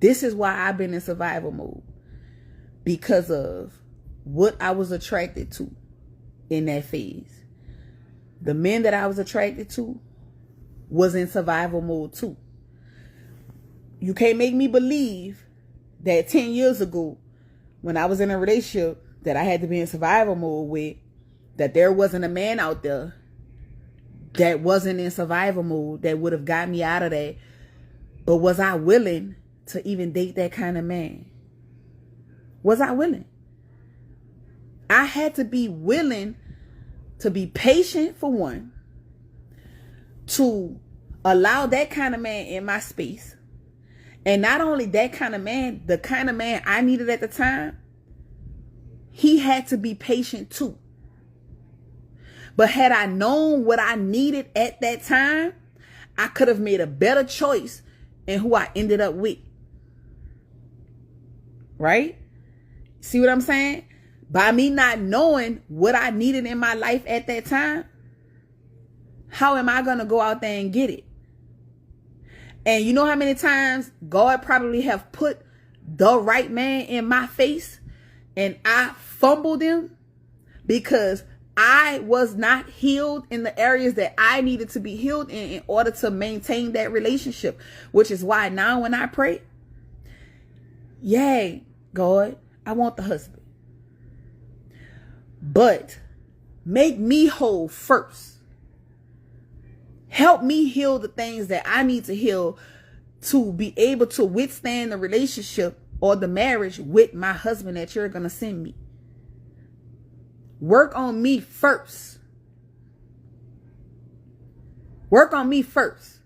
This is why I've been in survival mode, because of what I was attracted to in that phase. The men that I was attracted to was in survival mode too. You can't make me believe that 10 years ago, when I was in a relationship that I had to be in survival mode with, that there wasn't a man out there that wasn't in survival mode that would have got me out of that. But was I willing to even date that kind of man? Was I willing? I had to be willing to be patient, for one, to allow that kind of man in my space, And not only that kind of man, the kind of man I needed at the time, he had to be patient too. But had I known what I needed at that time, I could have made a better choice in who I ended up with. Right? See what I'm saying? By me not knowing what I needed in my life at that time, how am I going to go out there and get it? And you know how many times God probably have put the right man in my face and I fumbled him because I was not healed in the areas that I needed to be healed in order to maintain that relationship, which is why now when I pray, yay, God, I want the husband. But make me whole first. Help me heal the things that I need to heal to be able to withstand the relationship or the marriage with my husband that you're going to send me. Work on me first. Work on me first.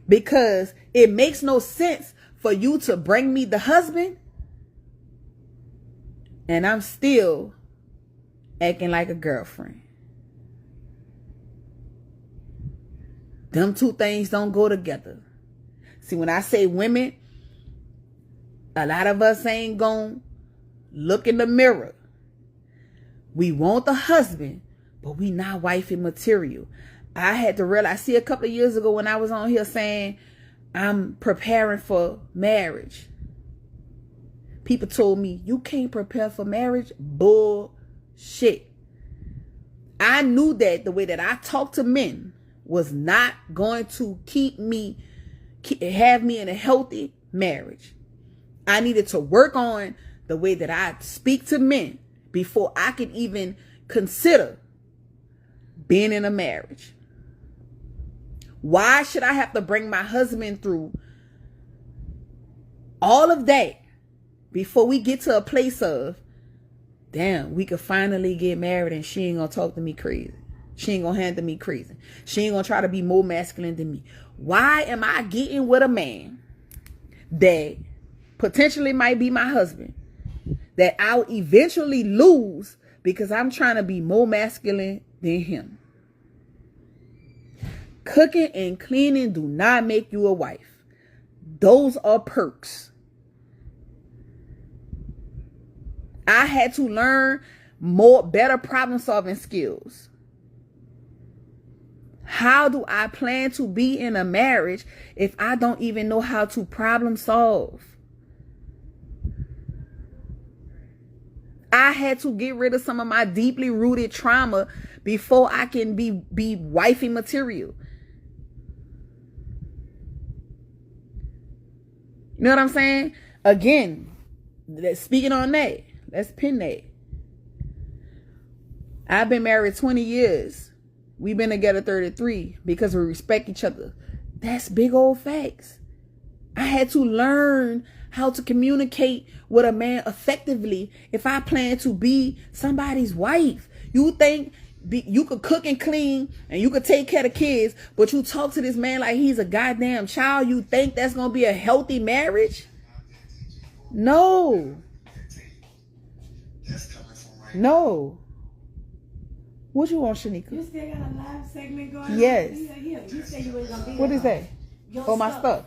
Because it makes no sense for you to bring me the husband and I'm still acting like a girlfriend. Them two things don't go together. See, when I say women, a lot of us ain't gonna look in the mirror. We want the husband, but we not wifey material. I had to realize, see, a couple of years ago when I was on here saying I'm preparing for marriage, people told me, you can't prepare for marriage. Bullshit. I knew that the way that I talk to men was not going to have me in a healthy marriage. I needed to work on the way that I speak to men before I could even consider being in a marriage. Why should I have to bring my husband through all of that before we get to a place of, damn, we could finally get married and she ain't gonna talk to me crazy. She ain't gonna handle me crazy. She ain't gonna try to be more masculine than me. Why am I getting with a man that potentially might be my husband that I'll eventually lose because I'm trying to be more masculine than him? Cooking and cleaning do not make you a wife. Those are perks. I had to learn better problem solving skills. How do I plan to be in a marriage if I don't even know how to problem solve? I had to get rid of some of my deeply rooted trauma before I can be wifey material. You know what I'm saying? Again, speaking on that, let's pin that. I've been married 20 years. We've been together 33 because we respect each other. That's big old facts. I had to learn how to communicate with a man effectively if I plan to be somebody's wife. You think you could cook and clean and you could take care of kids, but you talk to this man like he's a goddamn child. You think that's going to be a healthy marriage? No. No. What you want, Shanika? You still got a live segment going on? Yes. You said you was gonna be What there. is that? Your my stuff.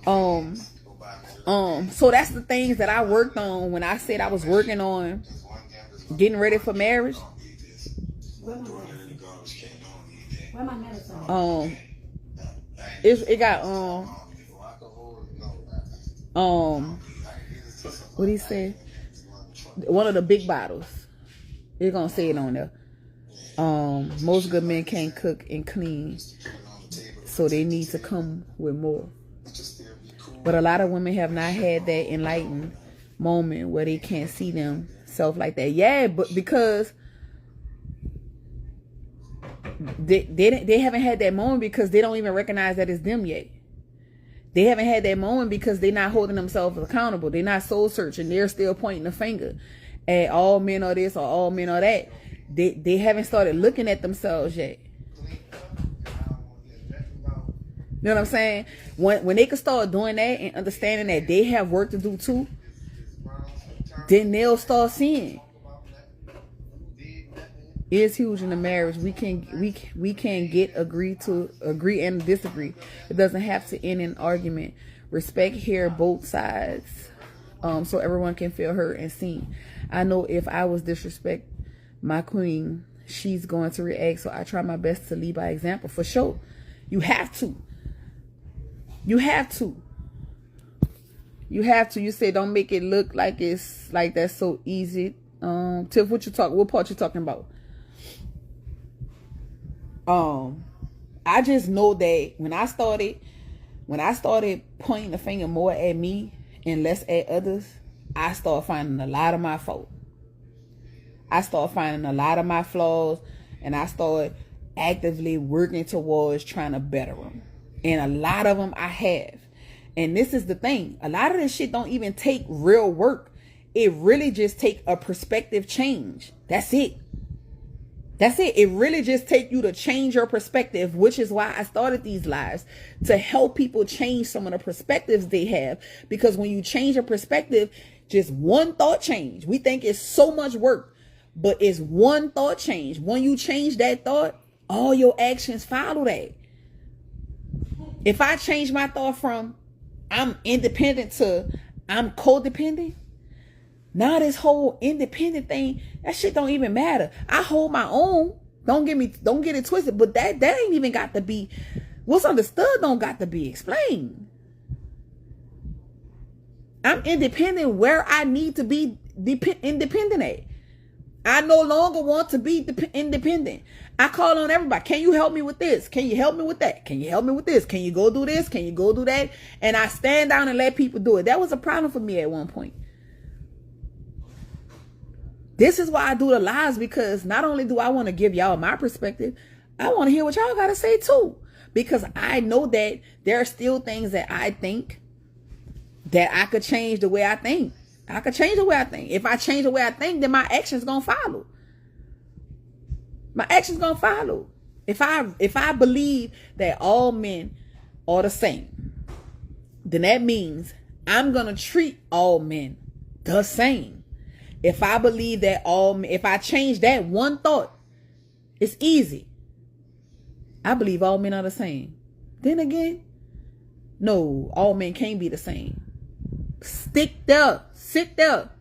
stuff. So that's the things that I worked on when I said I was working on getting ready for marriage. Where my medicine? It got what he said? One of the big bottles. It's gonna say it on there. Most good men can't cook and clean, so they need to come with more. But a lot of women have not had that enlightened moment where they can't see themselves like that. Yeah, but because they haven't had that moment because they don't even recognize that it's them yet. They haven't had that moment because they're not holding themselves accountable. They're not soul searching. They're still pointing the finger at all men are this or all men are that. They haven't started looking at themselves yet. You know what I'm saying? When they can start doing that and understanding that they have work to do too, then they'll start seeing. It's huge in the marriage. We can agree and disagree. It doesn't have to end in argument. Respect here both sides, so everyone can feel heard and seen. I know if I was disrespect my queen, she's going to react. So I try my best to lead by example. For sure, you have to. You have to. You have to. You say don't make it look like it's like that's so easy. Tiff, what part you talking about? I just know that when I started pointing the finger more at me and less at others, I started finding a lot of my fault. I started finding a lot of my flaws, and I started actively working towards trying to better them. And a lot of them I have. And this is the thing. A lot of this shit don't even take real work. It really just take a perspective change. That's it. That's it. It really just take you to change your perspective, which is why I started these lives, to help people change some of the perspectives they have. Because when you change your perspective, just one thought change. We think it's so much work, but it's one thought change. When you change that thought, all your actions follow that. If I change my thought from I'm independent to I'm codependent, now this whole independent thing, that shit don't even matter. I hold my own. Don't get it twisted. But that ain't even got to be, what's understood don't got to be explained. I'm independent where I need to be independent at. I no longer want to be independent. I call on everybody. Can you help me with this? Can you help me with that? Can you help me with this? Can you go do this? Can you go do that? And I stand down and let people do it. That was a problem for me at one point. This is why I do the lives, because not only do I want to give y'all my perspective, I want to hear what y'all got to say too. Because I know that there are still things that I think that I could change the way I think. I could change the way I think. If I change the way I think, then my actions gonna follow. My actions gonna follow. If I believe that all men are the same, then that means I'm gonna treat all men the same. If I believe that if I change that one thought, it's easy. I believe all men are the same. Then again, no, all men can't be the same. Stick there. Sit there.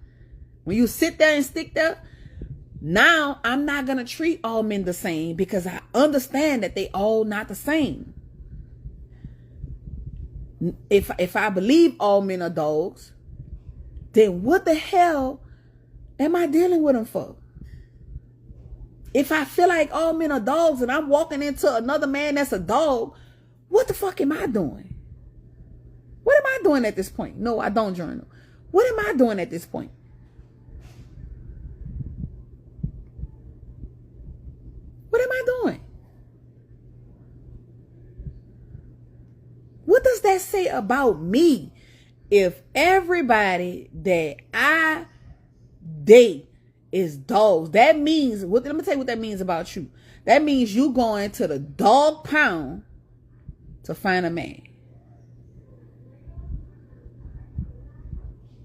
When you sit there and stick there, now I'm not going to treat all men the same, because I understand that they all not the same. If I believe all men are dogs, then what the hell am I dealing with them for? If I feel like all men are dogs and I'm walking into another man that's a dog, what the fuck am I doing? What am I doing at this point? No, I don't journal. What am I doing at this point? What am I doing? What does that say about me if everybody that I date is dogs? That means, let me tell you what that means about you. That means you going to the dog pound to find a man.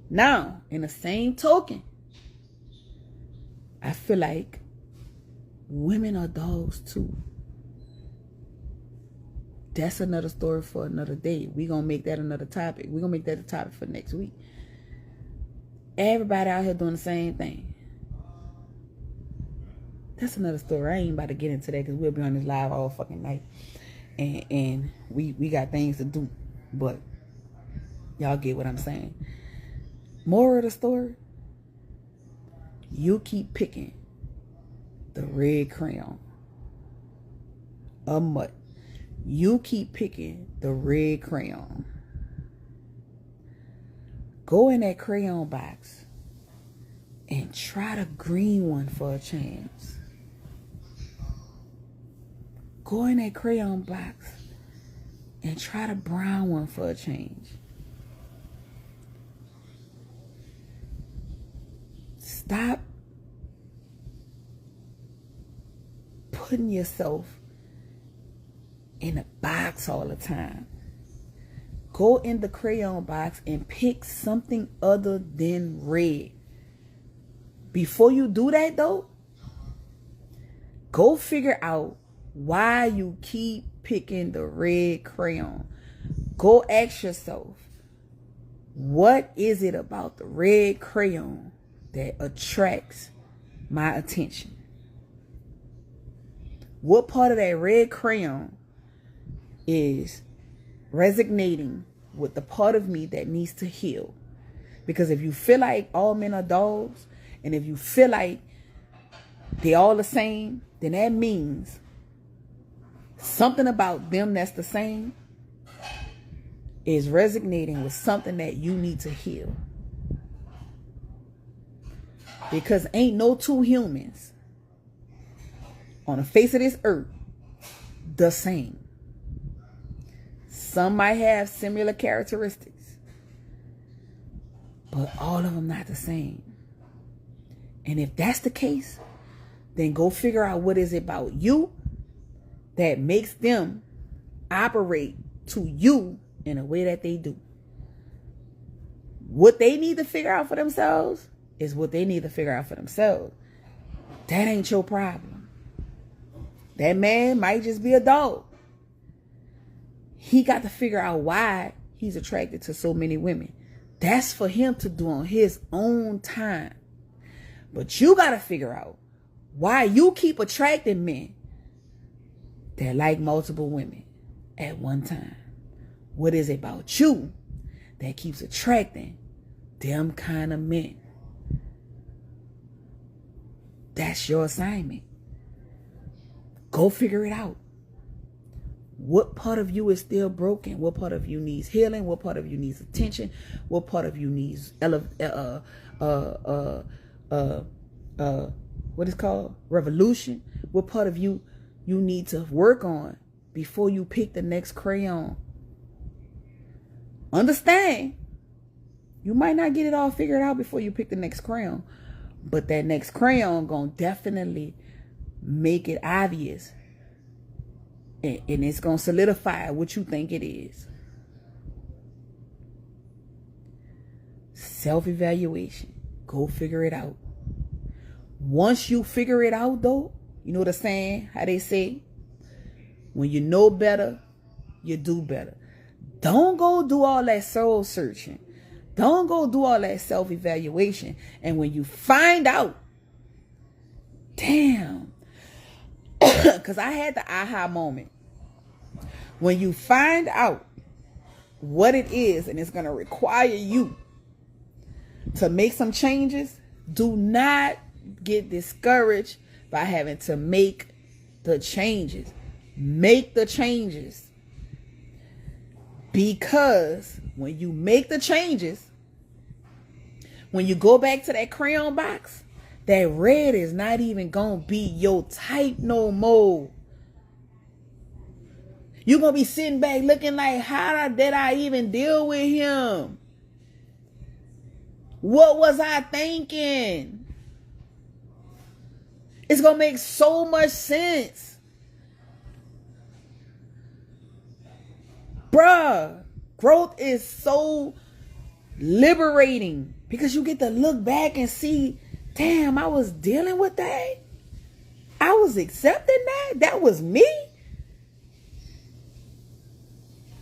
Now, in the same token, I feel like women are dogs too. That's another story for another day. We're going to make that another topic. We're going to make that a topic for next week. Everybody out here doing the same thing. That's another story. I ain't about to get into that, because we'll be on this live all fucking night. And we got things to do. But y'all get what I'm saying. Moral of the story, you keep picking the red crayon. A mutt. You keep picking the red crayon. Go in that crayon box and try the green one for a chance. Go in that crayon box and try the brown one for a change. Stop putting yourself in a box box all the time. Go in the crayon box and pick something other than red. Before you do that though, go figure out why you keep picking the red crayon. Go ask yourself, what is it about the red crayon that attracts my attention? What part of that red crayon is resonating with the part of me that needs to heal? Because if you feel like all men are dogs, and if you feel like they all the same, then that means something about them that's the same is resonating with something that you need to heal. Because ain't no two humans on the face of this earth the same. Some might have similar characteristics, but all of them not the same. And if that's the case, then go figure out what is it about you that makes them operate to you in a way that they do. What they need to figure out for themselves is what they need to figure out for themselves. That ain't your problem. That man might just be a dog. He got to figure out why he's attracted to so many women. That's for him to do on his own time. But you got to figure out why you keep attracting men that like multiple women at one time. What is it about you that keeps attracting them kind of men? That's your assignment. Go figure it out. What part of you is still broken? What part of you needs healing? What part of you needs attention? What part of you needs what is called revolution? What part of you need to work on before you pick the next crayon? Understand, you might not get it all figured out before you pick the next crayon, but that next crayon gonna definitely make it obvious, and it's gonna solidify what you think it is. Self-evaluation. Go figure it out. Once you figure it out though, you know the saying, how they say, when you know better, you do better. Don't go do all that soul searching. Don't go do all that self-evaluation. And when you find out, damn, because I had the aha moment. When you find out what it is and it's going to require you to make some changes, do not get discouraged by having to make the changes. Make the changes. Because when you make the changes, when you go back to that crayon box, that red is not even going to be your type no more. You're going to be sitting back looking like, how did I even deal with him? What was I thinking? It's going to make so much sense. Bruh, growth is so liberating because you get to look back and see, damn, I was dealing with that. I was accepting that. That was me.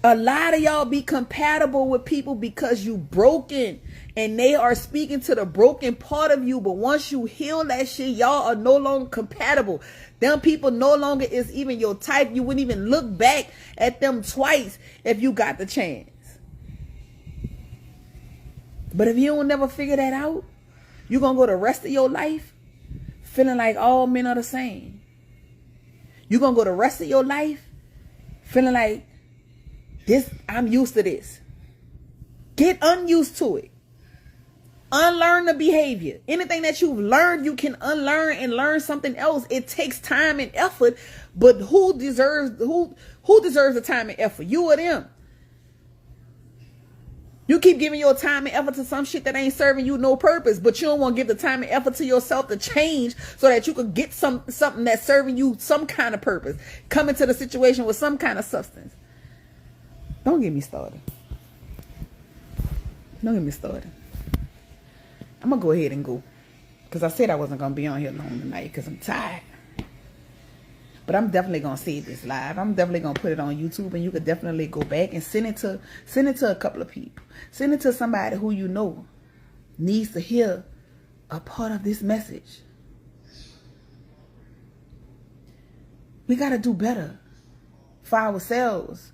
A lot of y'all be compatible with people because you broken and they are speaking to the broken part of you. But once you heal that shit, y'all are no longer compatible. Them people no longer is even your type. You wouldn't even look back at them twice if you got the chance. But if you don't never figure that out, you're going to go the rest of your life feeling like all men are the same. You're going to go the rest of your life feeling like, this, I'm used to this. Get unused to it. Unlearn the behavior. Anything that you've learned, you can unlearn and learn something else. It takes time and effort, but who deserves the time and effort? You or them? You keep giving your time and effort to some shit that ain't serving you no purpose, but you don't want to give the time and effort to yourself to change so that you could get something that's serving you some kind of purpose. Come into the situation with some kind of substance. Don't get me started. Don't get me started. I'm going to go ahead and go. Because I said I wasn't going to be on here long tonight because I'm tired. But I'm definitely going to save this live. I'm definitely going to put it on YouTube. And you could definitely go back and send it to a couple of people. Send it to somebody who you know needs to hear a part of this message. We got to do better for ourselves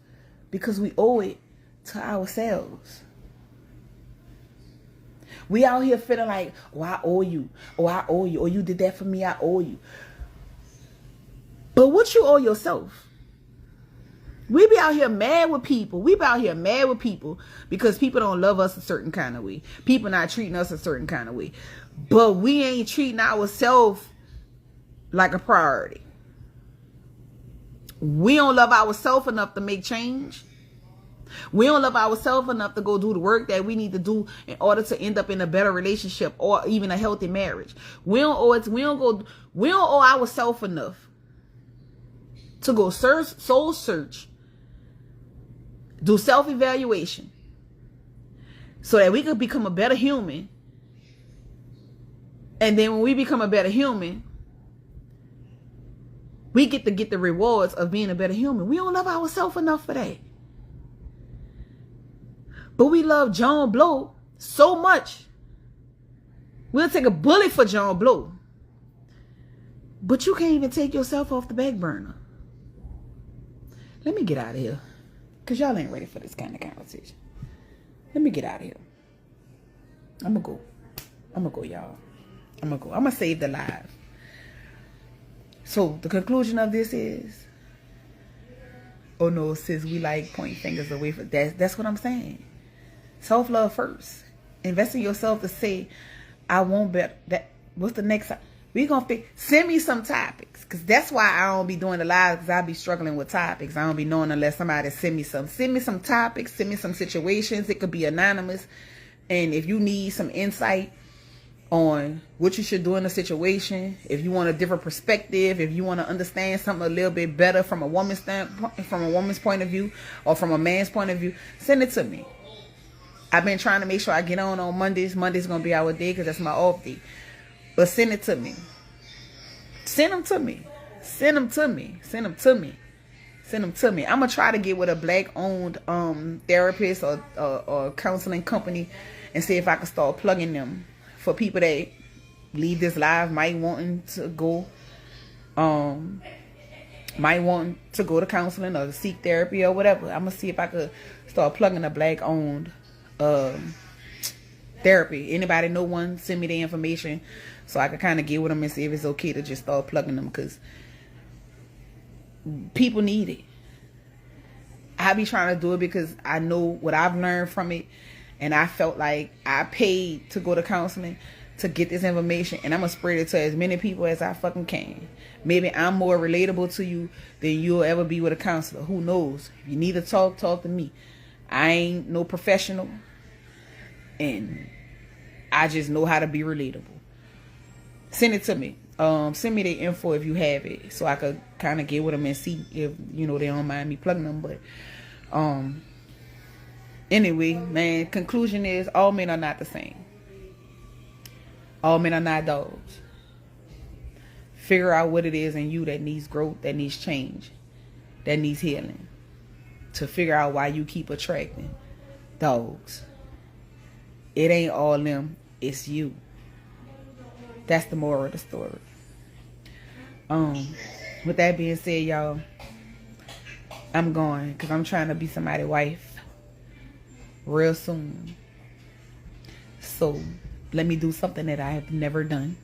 because we owe it to ourselves. We out here feeling like, oh, I owe you. Oh, I owe you. Oh, you did that for me. I owe you. But what you owe yourself? We be out here mad with people. We be out here mad with people because people don't love us a certain kind of way. People not treating us a certain kind of way. But we ain't treating ourselves like a priority. We don't love ourselves enough to make change. We don't love ourselves enough to go do the work that we need to do in order to end up in a better relationship or even a healthy marriage. We don't owe ourselves enough to go soul search, do self-evaluation so that we could become a better human. And then when we become a better human, we get to get the rewards of being a better human. We don't love ourselves enough for that. But we love John Blow so much. We'll take a bullet for John Blow. But you can't even take yourself off the back burner. Let me get out of here. Because y'all ain't ready for this kind of conversation. Let me get out of here. I'm going to go, y'all. I'm going to go. I'm going to save the live. So the conclusion of this is, oh no, sis, we like point fingers away from that. That's what I'm saying. Self-love first. Invest in yourself to say, I won't bet that. What's the next? We gonna send me some topics, because that's why I don't be doing the live, because I be struggling with topics. I don't be knowing unless somebody send me some topics, send me some situations. It could be anonymous, and if you need some insight on what you should do in a situation, if you want a different perspective, if you want to understand something a little bit better from a woman's standpoint, from a woman's point of view, or from a man's point of view, send it to me. I've been trying to make sure I get on Mondays. Monday's gonna be our day because that's my off day. But send it to me. Send them to me. Send them to me. Send them to me. Send them to me. I'm gonna try to get with a black-owned therapist or counseling company and see if I can start plugging them for people that leave this live might want to go to counseling or to seek therapy or whatever. I'm gonna see if I could start plugging a black-owned therapy. Anybody know one, send me the information so I can kind of get with them and see if it's okay to just start plugging them, because people need it. I be trying to do it because I know what I've learned from it, and I felt like I paid to go to counseling to get this information, and I'm gonna spread it to as many people as I fucking can. Maybe I'm more relatable to you than you'll ever be with a counselor. Who knows? If you need to talk to me. I ain't no professional, and I just know how to be relatable. Send it to me. Send me the info if you have it, so I could kind of get with them and see if, you know, they don't mind me plugging them. But anyway, man, conclusion is all men are not the same. All men are not dogs. Figure out what it is in you that needs growth, that needs change, that needs healing, to figure out why you keep attracting dogs. It ain't all them, it's you. That's the moral of the story. With that being said, y'all, I'm going, because I'm trying to be somebody's wife real soon. So let me do something that I have never done.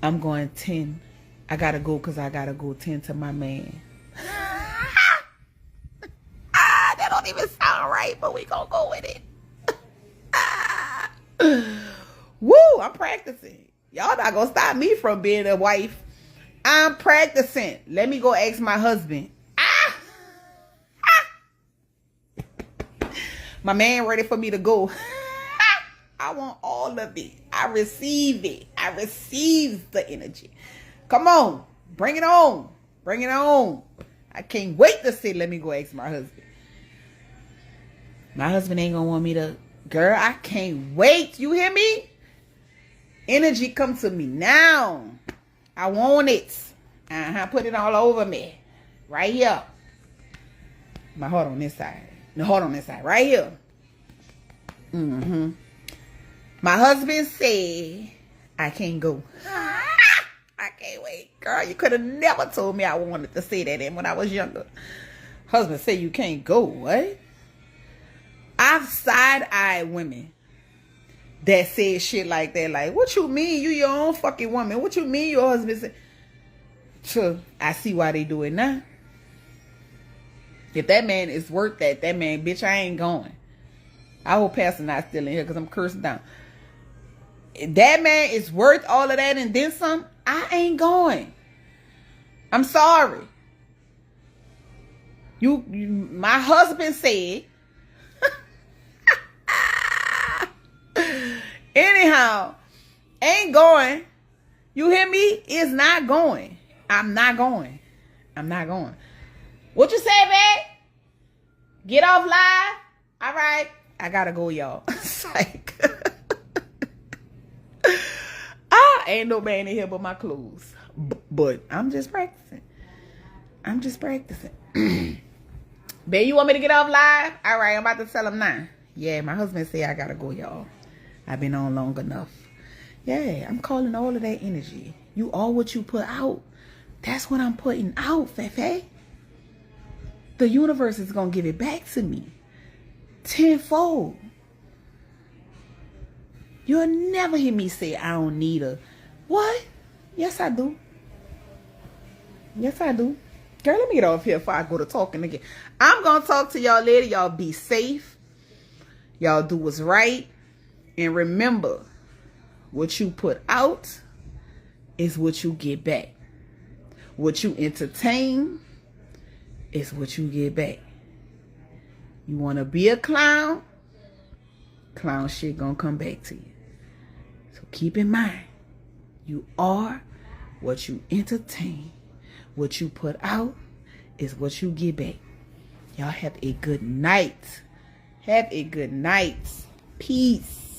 I'm going 10. I gotta go because I gotta go 10 to my man. That don't even sound right, but we gonna go with it. Woo, I'm practicing. Y'all not gonna stop me from being a wife. I'm practicing. Let me go ask my husband. My man ready for me to go. I want all of it. I receive it. I receive the energy. Come on. Bring it on. Bring it on. I can't wait to say, let me go ask my husband. My husband ain't gonna want me to. Girl, I can't wait. You hear me? Energy come to me now. I want it. Put it all over me. Right here. My heart on this side. The heart on this side. Right here. My husband said, I can't go. I can't wait. Girl, you could have never told me I wanted to say that when I was younger. Husband said you can't go. What? I've side-eyed women that said shit like that. Like, what you mean? You your own fucking woman. What you mean your husband said? So, I see why they do it now. If that man is worth that man, bitch, I ain't going. I hope Pastor not still in here because I'm cursing down. If that man is worth all of that and then some, I ain't going. I'm sorry. My husband said. Anyhow, ain't going. You hear me? It's not going. I'm not going. I'm not going. What you say, babe? Get off live? All right. I gotta go, y'all. Psych. Ain't no man in here but my clothes. But I'm just practicing. I'm just practicing. Babe, you want me to get off live? All right, I'm about to tell him now. Yeah, my husband said I gotta go, y'all. I've been on long enough. Yeah, I'm calling all of that energy. You all what you put out. That's what I'm putting out, Fefe. The universe is going to give it back to me. Tenfold. You'll never hear me say I don't need a... What? Yes, I do. Yes, I do. Girl, let me get off here before I go to talking again. I'm going to talk to y'all later. Y'all be safe. Y'all do what's right. And remember, what you put out is what you get back. What you entertain is what you get back. You want to be a clown? Clown shit gonna come back to you. So keep in mind, you are what you entertain. What you put out is what you get back. Y'all have a good night. Have a good night. Peace.